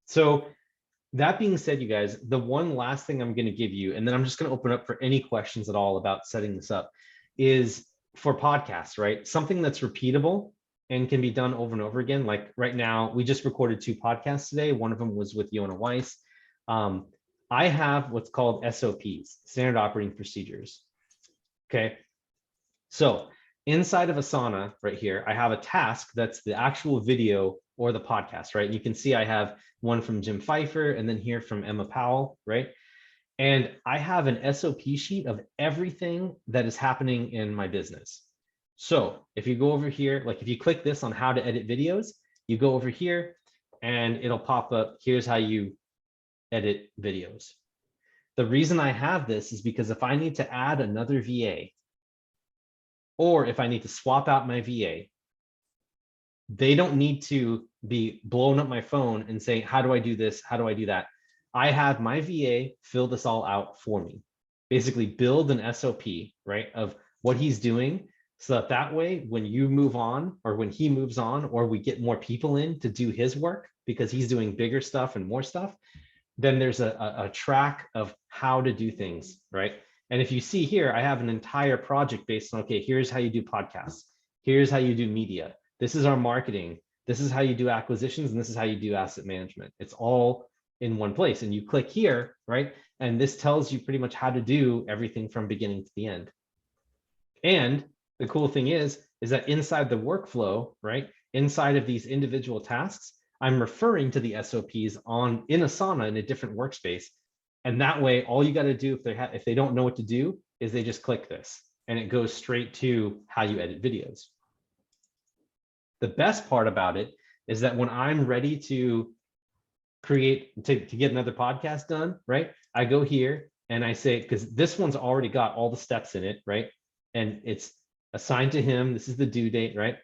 So that being said, you guys, the one last thing I'm going to give you, and then I'm just going to open up for any questions at all about setting this up, is for podcasts, right? Something that's repeatable and can be done over and over again. Like right now, we just recorded 2 podcasts today. One of them was with Yona Weiss. I have what's called SOPs, standard operating procedures. Okay. So inside of Asana right here, I have a task that's the actual video or the podcast, right? And you can see I have one from Jim Pfeiffer and then here from Emma Powell, right? And I have an SOP sheet of everything that is happening in my business. So if you go over here, like if you click this on how to edit videos, you go over here and it'll pop up, here's how you edit videos. The reason I have this is because if I need to add another VA, or if I need to swap out my VA, they don't need to be blowing up my phone and saying, how do I do this? How do I do that? I have my VA fill this all out for me. Basically build an SOP, right, of what he's doing, so that way when you move on or when he moves on or we get more people in to do his work because he's doing bigger stuff and more stuff, then there's a track of how to do things, right? And if you see here, I have an entire project based on, okay, here's how you do podcasts. Here's how you do media. This is our marketing. This is how you do acquisitions. And this is how you do asset management. It's all in one place. And you click here, right? And this tells you pretty much how to do everything from beginning to the end. And the cool thing is that inside the workflow, right? Inside of these individual tasks, I'm referring to the SOPs in Asana in a different workspace. And that way, all you got to do if they don't know what to do is they just click this and it goes straight to how you edit videos. The best part about it is that when I'm ready to get another podcast done, right? I go here and I say, because this one's already got all the steps in it, right? And it's assigned to him. This is the due date, right?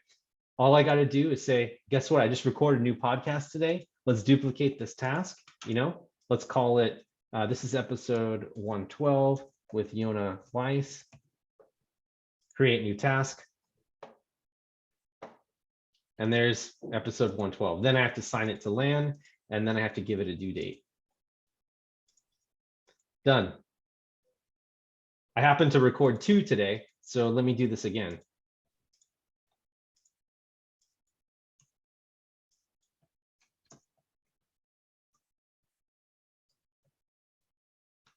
All I got to do is say, guess what? I just recorded a new podcast today. Let's duplicate this task, let's call it, this is episode 112 with Yona Weiss. Create new task. And there's episode 112. Then I have to sign it to LAN, and then I have to give it a due date. Done. I happen to record 2 today, so let me do this again.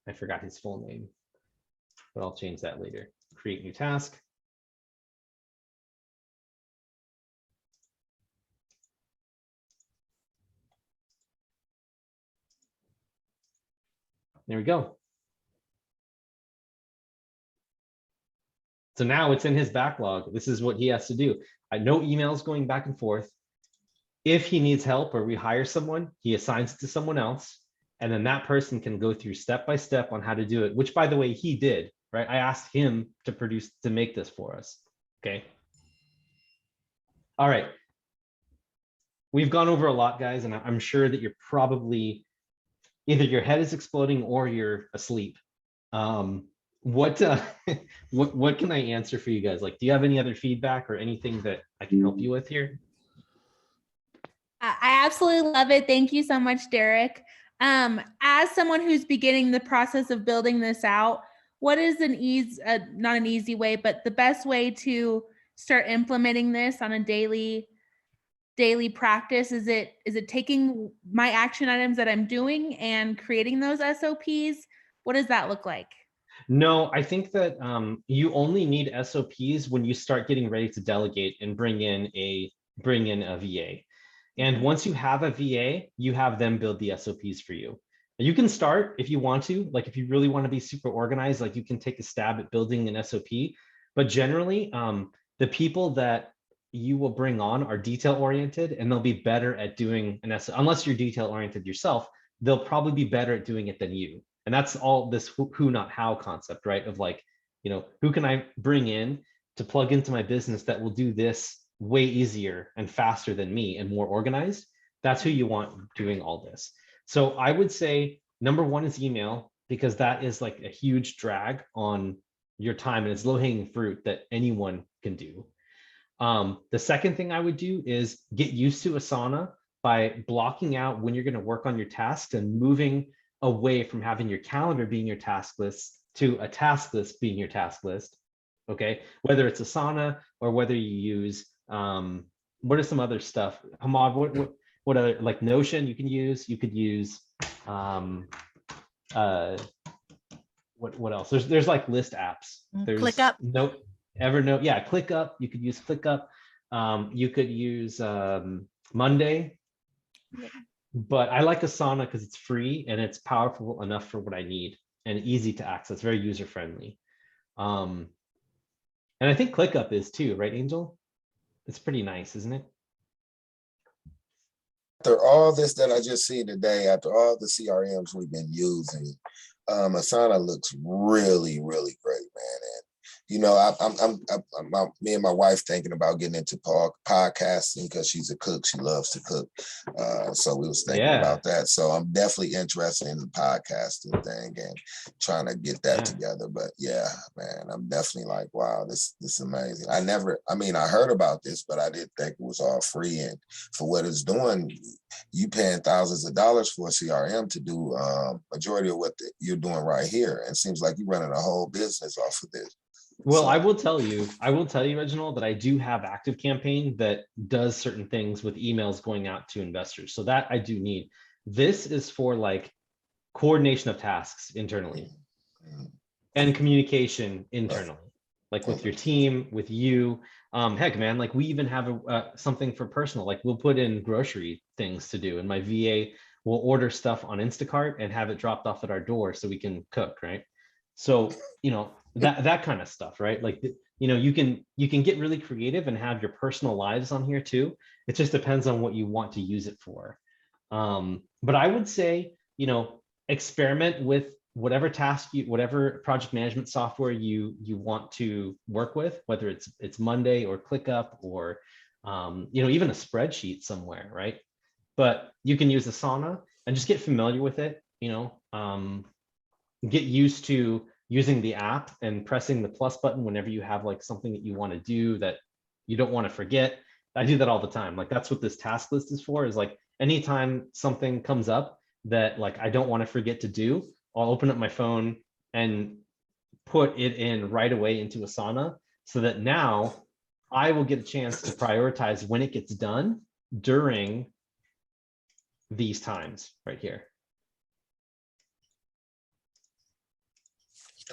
I forgot his full name, but I'll change that later. Create new task. There we go. So now it's in his backlog. This is what he has to do. No emails going back and forth. If he needs help or we hire someone, he assigns it to someone else. And then that person can go through step by step on how to do it, which by the way, he did. right? I asked him to make this for us. Okay. All right. We've gone over a lot, guys, and I'm sure that you're probably either your head is exploding or you're asleep. What what can I answer for you guys? Like, do you have any other feedback or anything that I can help you with here? I absolutely love it. Thank you so much, Derek. As someone who's beginning the process of building this out, what is not an easy way, but the best way to start implementing this on a daily practice? Is it taking my action items that I'm doing and creating those SOPs? What does that look like? No, I think that you only need SOPs when you start getting ready to delegate and bring in a VA. And once you have a VA, you have them build the SOPs for you. You can start if you want to, like if you really want to be super organized, like you can take a stab at building an SOP. But generally, the people that you will bring on are detail oriented, and they'll be better at doing an SOP. Unless you're detail oriented yourself, they'll probably be better at doing it than you. And that's all this who not how concept, right? Of like, you know, who can I bring in to plug into my business that will do this way easier and faster than me and more organized? That's who you want doing all this. So I would say number one is email, because that is like a huge drag on your time and it's low-hanging fruit that anyone can do. The second thing I would do is get used to Asana by blocking out when you're going to work on your tasks and moving away from having your calendar being your task list to a task list being your task list. Okay, whether it's Asana or whether you use what are some other stuff, Hamad, what other, like Notion you can use? You could use what else? There's like list apps. There's ClickUp. Evernote. Yeah, ClickUp. You could use ClickUp. You could use Monday. Yeah. But I like Asana because it's free and it's powerful enough for what I need and easy to access, very user friendly. And I think ClickUp is too, right, Angel? It's pretty nice, isn't it? After all this that I just seen today, after all the CRMs we've been using, Asana looks really, really great, man. And you know, me and my wife thinking about getting into podcasting because she's a cook. She loves to cook. So we was thinking about that. So I'm definitely interested in the podcasting thing and trying to get that together. But yeah, man, I'm definitely like, wow, this is amazing. I heard about this, but I didn't think it was all free. And for what it's doing, you paying thousands of dollars for a CRM to do majority of what you're doing right here. And it seems like you're running a whole business off of this. Well, so I will tell you, Reginald, that I do have ActiveCampaign that does certain things with emails going out to investors. So that I do need. This is for like coordination of tasks internally and communication internally, like with your team, with you. Heck, man, like we even have something for personal, like we'll put in grocery things to do and my VA will order stuff on Instacart and have it dropped off at our door so we can cook, right? So, you know, that kind of stuff, right? Like, you know, you can get really creative and have your personal lives on here too. It just depends on what you want to use it for. But I would say, you know, experiment with whatever whatever project management software you want to work with, whether it's Monday or ClickUp or, you know, even a spreadsheet somewhere, right? But you can use Asana and just get familiar with it, you know, get used to using the app and pressing the plus button whenever you have like something that you want to do that you don't want to forget. I do that all the time. Like that's what this task list is for, is like anytime something comes up that like I don't want to forget to do, I'll open up my phone and put it in right away into Asana so that now I will get a chance to prioritize when it gets done during these times right here.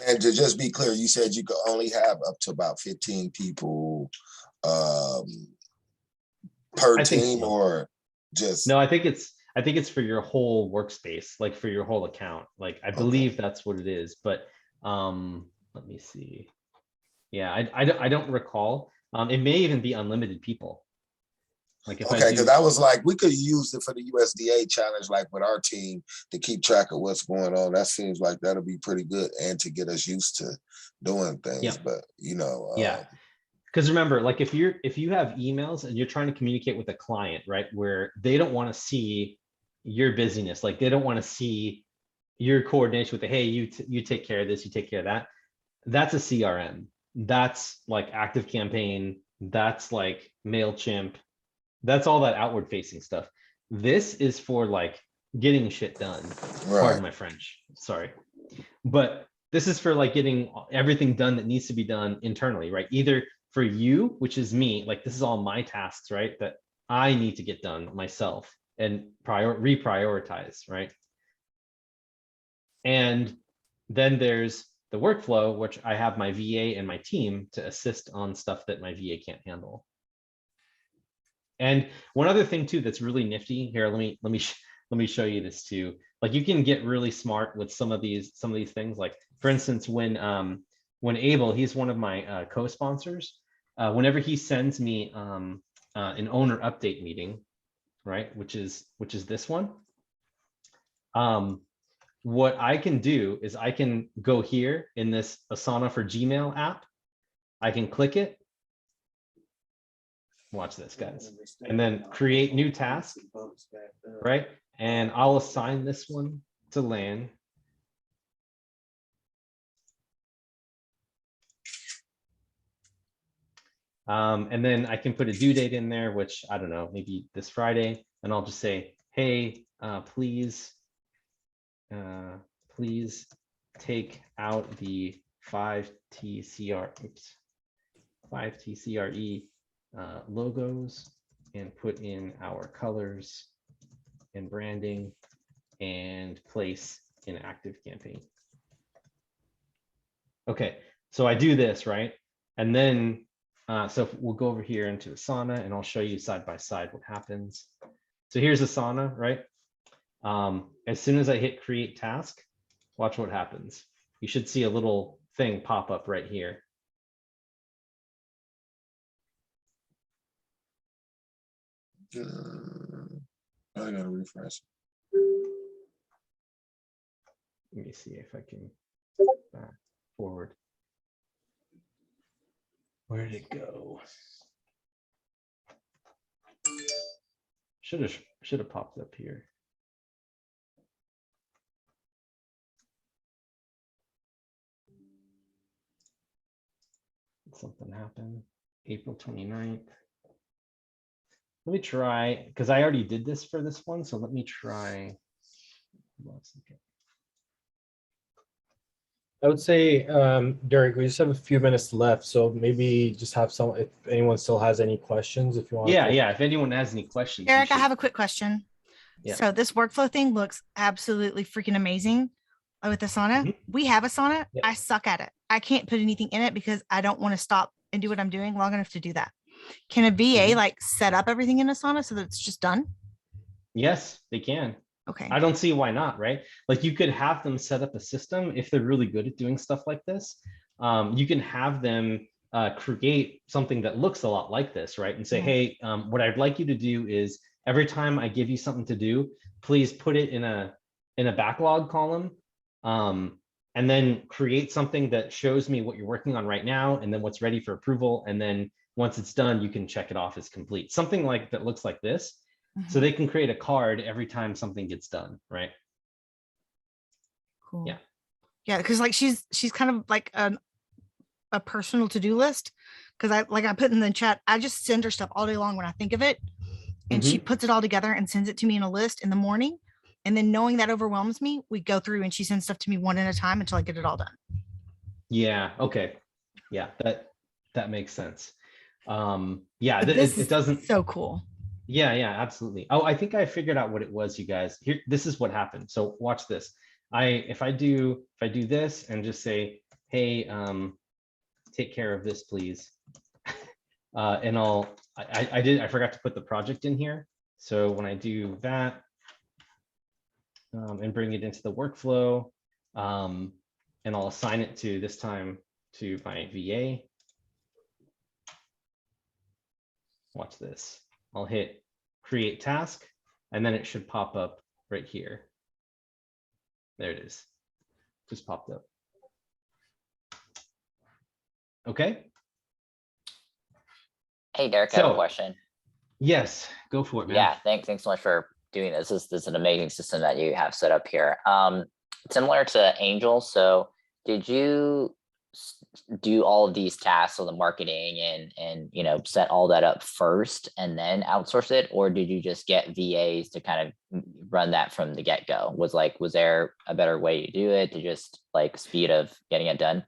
And to just be clear, you said you could only have up to about 15 people per team, so. Or just? No, I think it's for your whole workspace, like for your whole account. Like I believe that's what it is, but let me see. Yeah, I don't recall. It may even be unlimited people. Like if Okay, I because do, I was like, we could use it for the USDA challenge, like with our team, to keep track of what's going on. That seems like that'll be pretty good, and to get us used to doing things. Yeah. But you know, yeah. Because remember, like if you have emails and you're trying to communicate with a client, right, where they don't want to see your busyness, like they don't want to see your coordination with the, hey, you take care of this, you take care of that. That's a CRM. That's like ActiveCampaign. That's like MailChimp. That's all that outward facing stuff. This is for like getting shit done. Right. Pardon my French. Sorry. But this is for like getting everything done that needs to be done internally, right? Either for you, which is me, like this is all my tasks, right? That I need to get done myself and reprioritize, right? And then there's the workflow, which I have my VA and my team to assist on stuff that my VA can't handle. And one other thing too that's really nifty here, let me show you this too. Like you can get really smart with some of these things. Like for instance, when Abel, he's one of my co-sponsors, whenever he sends me an owner update meeting, right, which is this one, what I can do is I can go here in this Asana for Gmail app. I can click it. Watch this, guys. And then create new task, right? And I'll assign this one to Lan. And then I can put a due date in there, which I don't know, maybe this Friday. And I'll just say, hey, please take out the 5TCRE logos and put in our colors and branding and place in ActiveCampaign. Okay, so I do this, right? And then, so we'll go over here into Asana and I'll show you side by side what happens. So here's Asana, right? As soon as I hit create task, watch what happens. You should see a little thing pop up right here. I gotta refresh. Let me see if I can back forward. Where did it go? Should have popped up here. Something happened. April 29th. Let me try, because I already did this for this one. So let me try. I would say, Derek, we just have a few minutes left, so maybe just have some, if anyone still has any questions, if you want. Yeah. If anyone has any questions. Eric, I have a quick question. Yeah. So this workflow thing looks absolutely freaking amazing with Asana. Mhm. We have Asana. Yeah. I suck at it. I can't put anything in it because I don't want to stop and do what I'm doing long enough to do that. Can a VA like set up everything in Asana so that it's just done? Yes, they can. Okay. I don't see why not, right? Like you could have them set up a system if they're really good at doing stuff like this. You can have them create something that looks a lot like this, right? And say, hey, what I'd like you to do is every time I give you something to do, please put it in a backlog column, and then create something that shows me what you're working on right now, and then what's ready for approval. And then once it's done, you can check it off as complete. Something like that looks like this. So they can create a card every time something gets done, right? Cool. Yeah. Yeah, because like she's kind of like a personal to-do list. Because I put in the chat, I just send her stuff all day long when I think of it. And she puts it all together and sends it to me in a list in the morning. And then knowing that overwhelms me, we go through and she sends stuff to me one at a time until I get it all done. Yeah. Okay. Yeah, that makes sense. Yeah, it doesn't. So cool. Yeah, absolutely. Oh, I think I figured out what it was, you guys. Here, this is what happened. So watch this. If I do this and just say, hey, take care of this, please. And I forgot to put the project in here. So when I do that and bring it into the workflow, and I'll assign it to this time to my VA. Watch this. I'll hit create task, and then it should pop up right here. There it is. Just popped up. Okay. Hey, Derek, I have a question. Yes, go for it, man. Yeah, thanks so much for doing this. This is an amazing system that you have set up here. Similar to Angel, so did you do all of these tasks of the marketing and set all that up first and then outsource it, or did you just get VAs to kind of run that from the get-go? Was there a better way to do it, to just like speed of getting it done?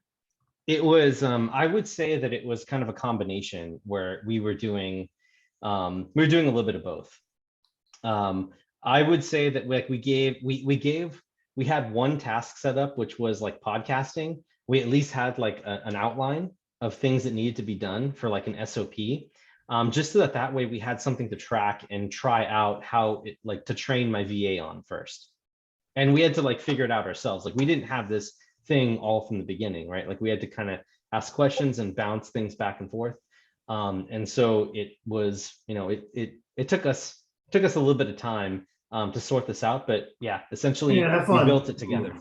It was, I would say that it was kind of a combination where we were doing a little bit of both. I would say that like we had one task set up, which was like podcasting. We at least had like an outline of things that needed to be done for like an SOP, just so that way we had something to track and try out how it, like, to train my VA on first. And we had to like figure it out ourselves. Like we didn't have this thing all from the beginning, right? Like we had to kind of ask questions and bounce things back and forth. And so it was, it took us a little bit of time to sort this out, but yeah, essentially we built it together.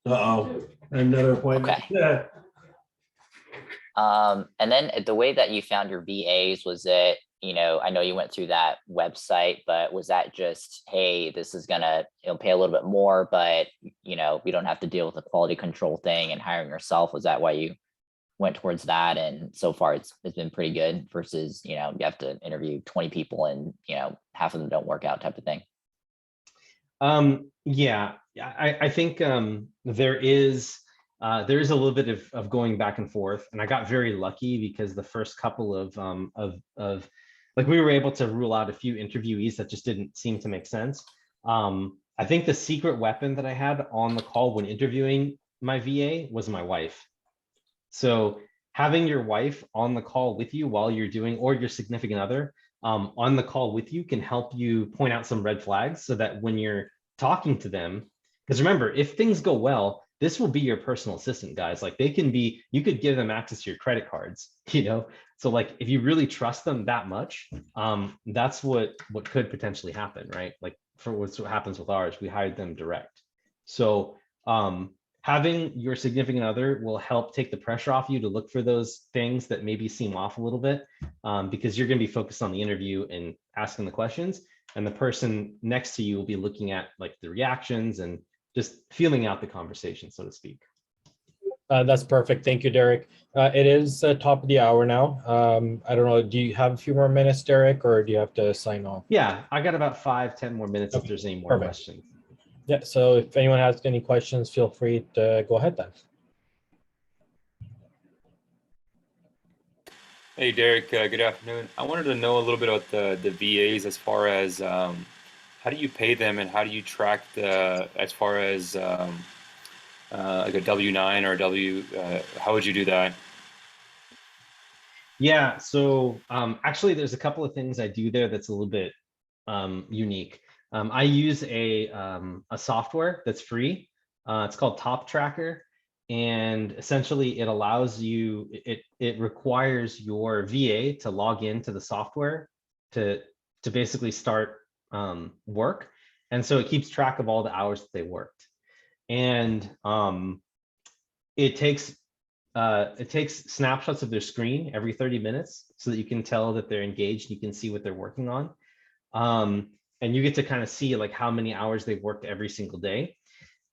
Uh-oh, another appointment. Okay. Yeah. And then the way that you found your VAs, was it, I know you went through that website, but was that just, hey, this is it'll pay a little bit more, but we don't have to deal with the quality control thing and hiring yourself? Was that why you went towards that? And so far it's been pretty good versus, you have to interview 20 people and, half of them don't work out type of thing. Yeah, I think there is a little bit of going back and forth, and I got very lucky because the first couple of like we were able to rule out a few interviewees that just didn't seem to make sense. I think the secret weapon that I had on the call when interviewing my VA was my wife. So having your wife on the call with you while you're doing, or your significant other on the call with you, can help you point out some red flags so that when you're talking to them, because remember, if things go well, this will be your personal assistant, guys. Like you could give them access to your credit cards, So like, if you really trust them that much, that's what could potentially happen, right? Like for what happens with ours, we hired them direct. So having your significant other will help take the pressure off you to look for those things that maybe seem off a little bit, because you're going to be focused on the interview and asking the questions, and the person next to you will be looking at like the reactions and just feeling out the conversation, so to speak. That's perfect. Thank you, Derek. It is top of the hour now. I don't know. Do you have a few more minutes, Derek, or do you have to sign off? Yeah, I got about 5-10 more minutes if there's any more questions. Yeah, so if anyone has any questions, feel free to go ahead then. Hey, Derek, good afternoon. I wanted to know a little bit about the VAs, as far as how do you pay them, and how do you track as far as like a W-9 or a W, how would you do that? Yeah, so actually there's a couple of things I do there that's a little bit unique. I use a software that's free. It's called Top Tracker, and essentially it allows you, it requires your VA to log into the software to basically start work, and so it keeps track of all the hours that they worked, and it takes snapshots of their screen every 30 minutes so that you can tell that they're engaged. You can see what they're working on. And you get to kind of see like how many hours they've worked every single day.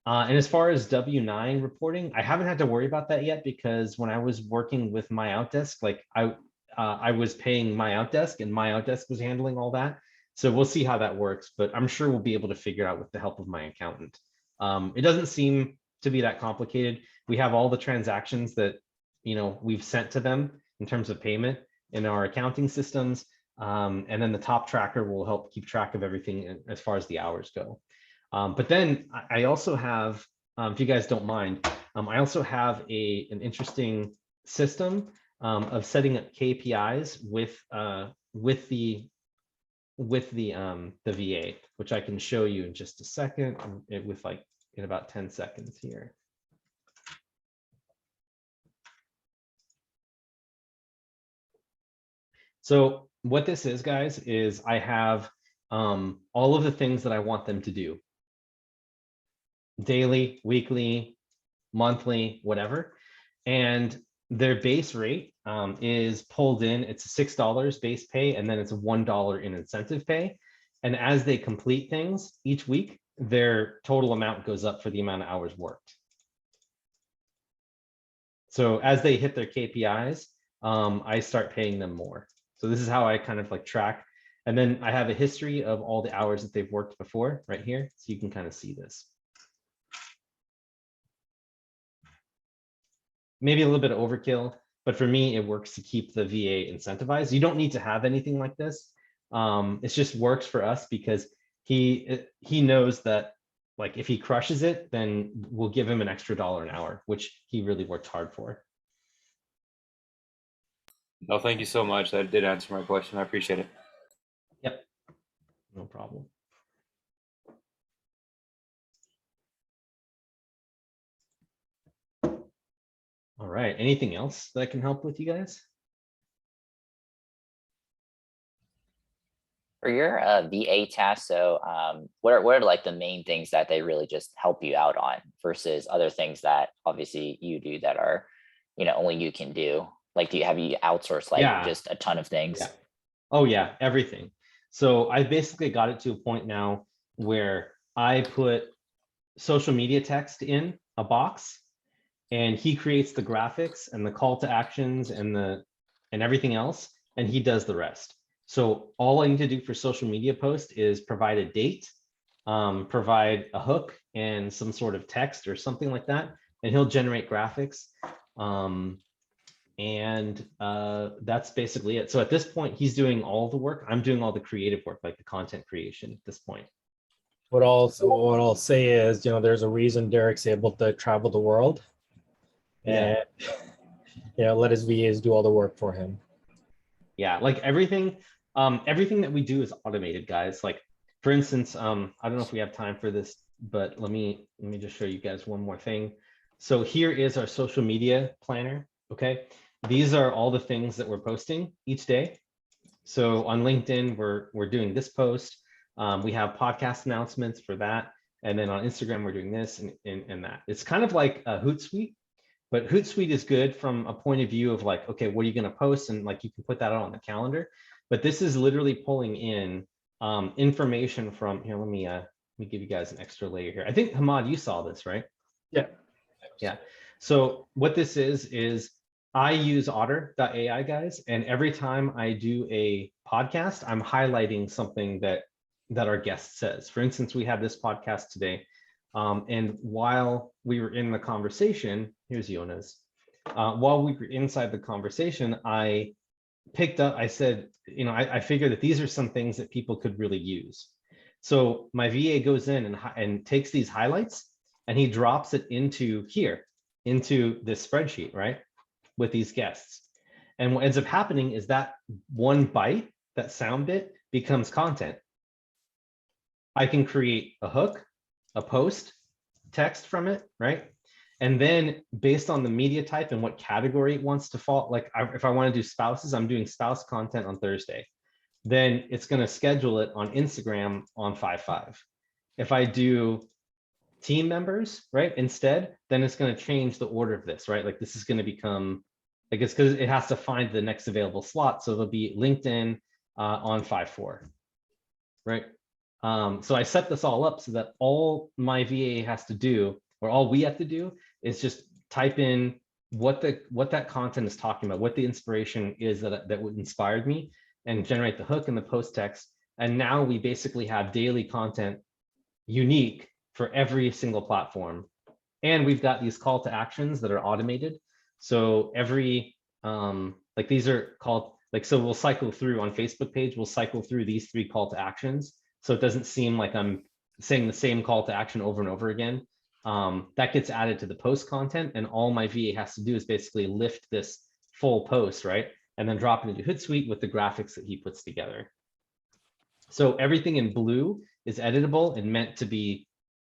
And as far as W-9 reporting, I haven't had to worry about that yet, because when I was working with My Outdesk, like I was paying My Outdesk, and My Outdesk was handling all that. So we'll see how that works, but I'm sure we'll be able to figure it out with the help of my accountant. It doesn't seem to be that complicated. We have all the transactions that we've sent to them in terms of payment in our accounting systems, and then the Top Tracker will help keep track of everything as far as the hours go. But then I also have, if you guys don't mind, I also have an interesting system of setting up KPIs with the VA, which I can show you in just a second, in about 10 seconds here. So what this is, guys, is I have all of the things that I want them to do. Daily, weekly, monthly, whatever. And their base rate is pulled in. It's $6 base pay, and then it's $1 in incentive pay. And as they complete things each week, their total amount goes up for the amount of hours worked. So as they hit their KPIs, I start paying them more. So this is how I kind of like track. And then I have a history of all the hours that they've worked before right here. So you can kind of see this. Maybe a little bit of overkill, but for me, it works to keep the VA incentivized. You don't need to have anything like this. It just works for us because he knows that like if he crushes it, then we'll give him an extra $1 an hour, which he really worked hard for. No, thank you so much. That did answer my question. I appreciate it. Yep, no problem. All right, anything else that I can help with, you guys? For your VA tasks, so what are like the main things that they really just help you out on versus other things that obviously you do that are, only you can do? Like, have you outsourced like just a ton of things? Yeah. Oh yeah, everything. So I basically got it to a point now where I put social media text in a box, and he creates the graphics and the call to actions and everything else, and he does the rest. So all I need to do for social media post is provide a date, provide a hook and some sort of text or something like that, and he'll generate graphics. That's basically it. So at this point, he's doing all the work. I'm doing all the creative work, like the content creation at this point. What I'll say is, there's a reason Derek's able to travel the world, and let his VAs do all the work for him. Yeah, like everything that we do is automated, guys. Like for instance, I don't know if we have time for this, but let me just show you guys one more thing. So here is our social media planner. Okay, these are all the things that we're posting each day. So on LinkedIn, we're doing this post. We have podcast announcements for that, and then on Instagram we're doing this and that. It's kind of like a Hootsuite. But Hootsuite is good from a point of view of like, okay, what are you going to post? And like, you can put that out on the calendar. But this is literally pulling in information from here. Let me give you guys an extra layer here. I think Hamad, you saw this, right? Yeah. Yeah. So what this is I use otter.ai, guys. And every time I do a podcast, I'm highlighting something that our guest says. For instance, we have this podcast today. And while we were in the conversation, here's Jonas. While we were inside the conversation, I said, I figured that these are some things that people could really use. So my VA goes in and takes these highlights and he drops it into this spreadsheet, right? With these guests. And what ends up happening is that one byte, that sound bit, becomes content. I can create a hook, a post, text from it, right? And then based on the media type and what category it wants to fall, like if I want to do spouses, I'm doing spouse content on Thursday. Then it's going to schedule it on Instagram on 5/5. If I do team members, right, instead, then it's going to change the order of this, right? Like this is going to become, like it's because it has to find the next available slot. So it'll be LinkedIn on 5/4, right? So I set this all up so that all my VA has to do, or all we have to do, is just type in what that content is talking about, what the inspiration is that inspired me, and generate the hook and the post text. And now we basically have daily content unique for every single platform. And we've got these call to actions that are automated. So every, like these are called, like, so we'll cycle through on Facebook page, we'll cycle through these 3 call to actions. So it doesn't seem like I'm saying the same call to action over and over again. That gets added to the post content, and all my VA has to do is basically lift this full post, right? And then drop it into Hootsuite with the graphics that he puts together. So everything in blue is editable and meant to be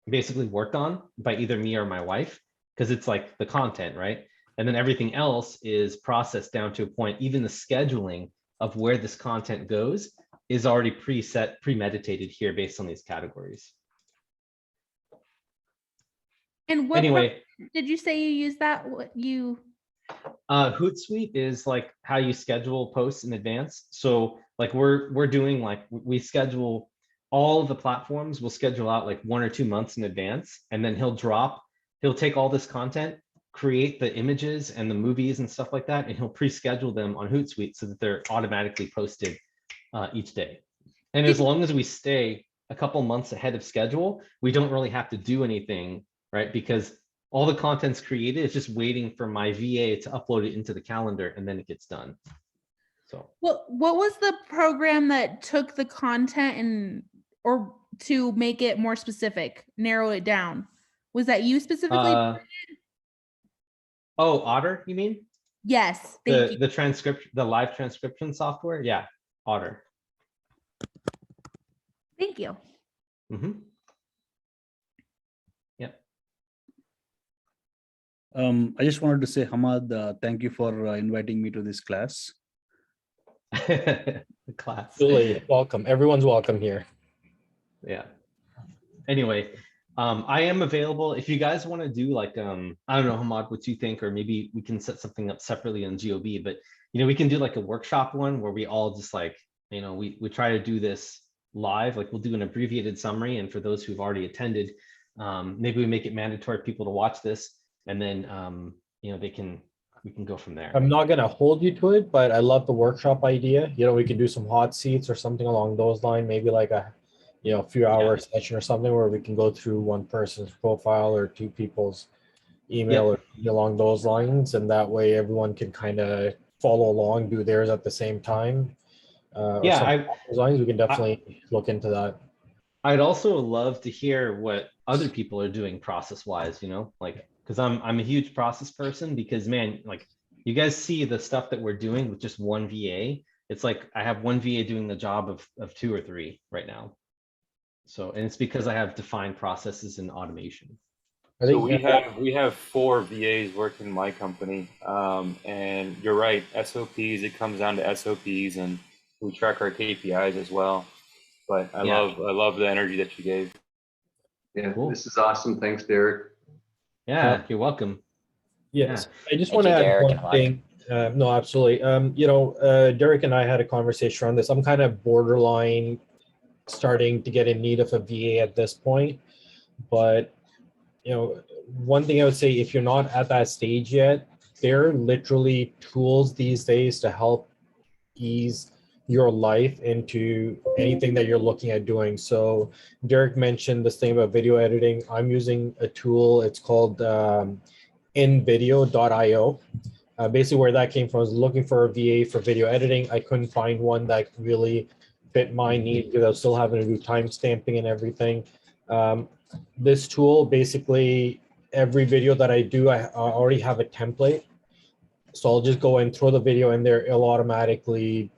basically worked on by either me or my wife, because it's like the content, right? And then everything else is processed down to a point, even the scheduling of where this content goes is already preset, premeditated here based on these categories. And what Anyway, did you say you use that? What you Hootsuite is like how you schedule posts in advance. So like we're doing like we schedule all of the platforms. We'll schedule out like 1 or 2 months in advance, and then he'll take all this content, create the images and the movies and stuff like that, and he'll pre-schedule them on Hootsuite so that they're automatically posted each day. And as long as we stay a couple months ahead of schedule, we don't really have to do anything, right? Because all the content's created, it's just waiting for my VA to upload it into the calendar, and then it gets done. So what was the program that took the content and or to make it more specific, narrow it down? Was that you specifically? Oh, Otter, you mean? Yes, thank you. The transcription, the live transcription software? Yeah, Otter. Thank you. Mm-hmm. Yeah. I just wanted to say, Hamad, thank you for inviting me to this class. The class. Absolutely. Welcome. Everyone's welcome here. Yeah. Anyway, I am available if you guys want to do like, I don't know, Hamad, what you think, or maybe we can set something up separately on GOB, but we can do like a workshop one where we all just like, we try to do this live, like we'll do an abbreviated summary. And for those who've already attended, maybe we make it mandatory for people to watch this, and then, we can go from there. I'm not going to hold you to it, but I love the workshop idea. We could do some hot seats or something along those lines, maybe like a few hour session or something where we can go through one person's profile or two people's email or along those lines. And that way everyone can kind of follow along, do theirs at the same time. As long as we can definitely look into that. I'd also love to hear what other people are doing process wise, like, because I'm a huge process person, because man, like you guys see the stuff that we're doing with just one VA. It's like I have one VA doing the job of 2 or 3 right now. So, and it's because I have defined processes and automation. So we have 4 VAs working in my company, and you're right. SOPs. It comes down to SOPs, and we track our KPIs as well. But I love the energy that you gave. Yeah, cool. This is awesome. Thanks, Derek. Yeah, you're welcome. Yes, Yeah. I just want to add one thing. No, absolutely. Derek and I had a conversation on this. I'm kind of borderline starting to get in need of a VA at this point, but one thing I would say, if you're not at that stage yet, there are literally tools these days to help ease your life into anything that you're looking at doing. So Derek mentioned this thing about video editing. I'm using a tool. It's called invideo.io. Basically where that came from, I was looking for a VA for video editing. I couldn't find one that really fit my need because I was still having to do time stamping and everything. This tool, basically every video that I do, I already have a template. So I'll just go and throw the video in there. It'll automatically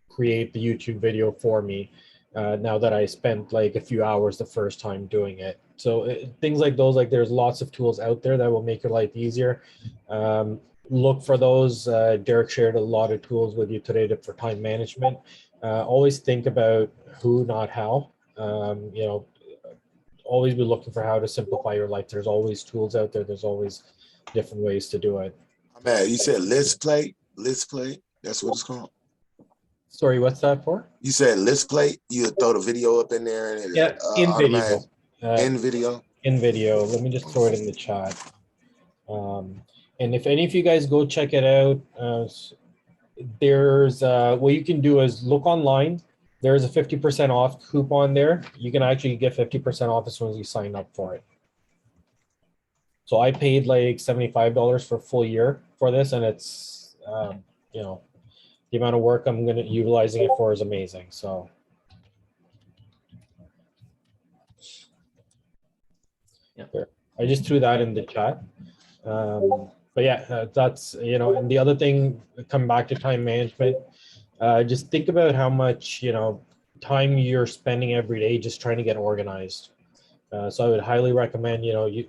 create the YouTube video for me now that I spent like a few hours the first time doing it. So things like those, like there's lots of tools out there that will make your life easier. Look for those. Derek shared a lot of tools with you today for time management. Always think about who, not how. Always be looking for how to simplify your life. There's always tools out there. There's always different ways to do it. Man, you said let's play. That's what it's called. Sorry, what's that for? You said let's play. You throw the video up in there and in video. In video. In video. Let me just throw it in the chat. And if any of you guys go check it out, there's what you can do is look online. There's a 50% off coupon there. You can actually get 50% off as soon as you sign up for it. So I paid like $75 for a full year for this, and it's the amount of work I'm utilizing it for is amazing. So there. I just threw that in the chat. But yeah, that's and the other thing, coming back to time management, just think about how much time you're spending every day just trying to get organized. So I would highly recommend you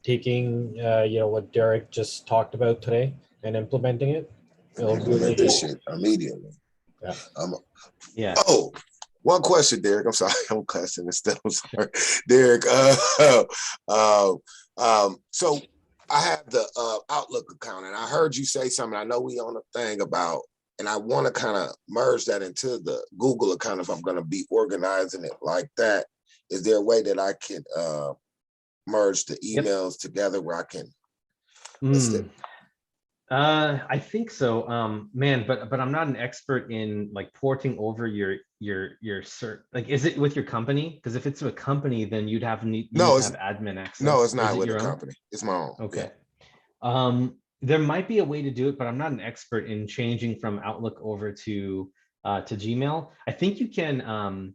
taking what Derek just talked about today and implementing it. It'll implement this shit immediately. Yeah. Oh, one question, Derek. I'm sorry. I'm cussing instead. I'm sorry, Derek. So I have the Outlook account, and I heard you say something. I know we on a thing about, and I want to kind of merge that into the Google account if I'm going to be organizing it like that. Is there a way that I can merge the emails together where I can? I think so, man, but I'm not an expert in like porting over your cert. Like, is it with your company? Because if it's a company, then you'd have admin access. No, it's not it with your a own? company. It's my own. Okay. Yeah. There might be a way to do it, but I'm not an expert in changing from Outlook over to Gmail. I think you can.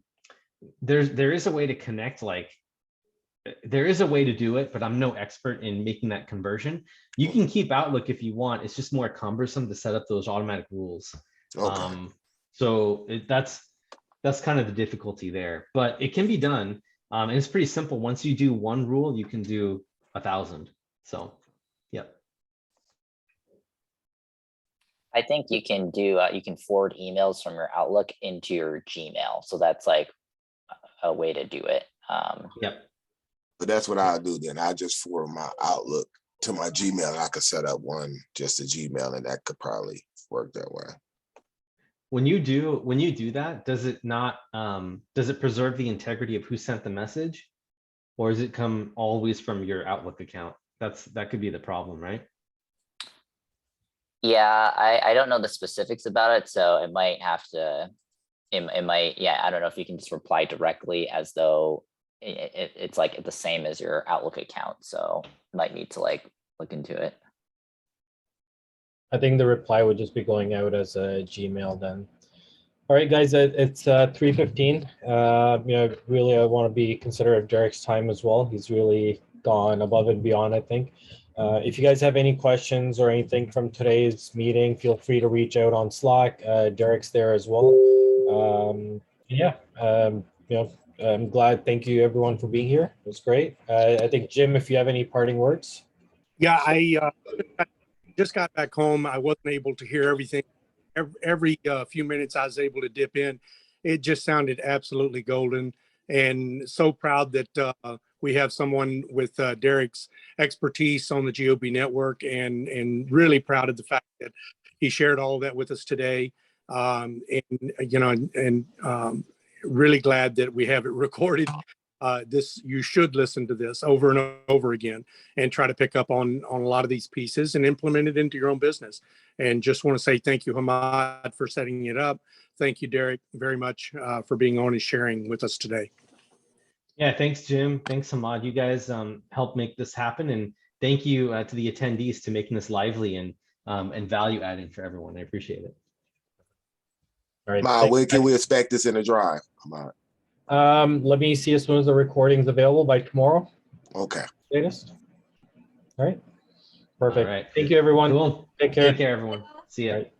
There is a way to connect, like there is a way to do it, but I'm no expert in making that conversion. You can keep Outlook if you want. It's just more cumbersome to set up those automatic rules. Okay. So that's kind of the difficulty there, but it can be done. And it's pretty simple. Once you do one rule, you can do 1,000. So, yep. I think you can do, you can forward emails from your Outlook into your Gmail. So that's like a way to do it. Yep. But that's what I'll do then. I just forward my Outlook to my Gmail, and I could set up one just a Gmail, and that could probably work that way. When you do that, does it not does it preserve the integrity of who sent the message, or does it come always from your Outlook account? That could be the problem, right? Yeah, I don't know the specifics about it, so it might have to, it might, yeah, I don't know if you can just reply directly as though it's like the same as your Outlook account. So might need to like look into it. I think the reply would just be going out as a Gmail then. All right, guys, it's 3:15. Really, I want to be considerate of Derek's time as well. He's really gone above and beyond, I think. If you guys have any questions or anything from today's meeting, feel free to reach out on Slack. Derek's there as well. I'm glad. Thank you, everyone, for being here. It was great. I think, Jim, if you have any parting words. Yeah, I just got back home. I wasn't able to hear everything. Every few minutes I was able to dip in. It just sounded absolutely golden, and so proud that we have someone with Derek's expertise on the GOB network, and really proud of the fact that he shared all of that with us today. Really glad that we have it recorded. You should listen to this over and over again and try to pick up on a lot of these pieces and implement it into your own business. And just want to say thank you, Hamad, for setting it up. Thank you, Derek, very much for being on and sharing with us today. Yeah, thanks, Jim. Thanks, Hamad. You guys helped make this happen, and thank you to the attendees to making this lively and value adding for everyone. I appreciate it. All right. When can we expect this in the drive? Let me see as soon as the recording's available by tomorrow. Okay. Latest. All right. Perfect. All right. Thank you, everyone. Cool. Take care. Take care, everyone. See ya. All right.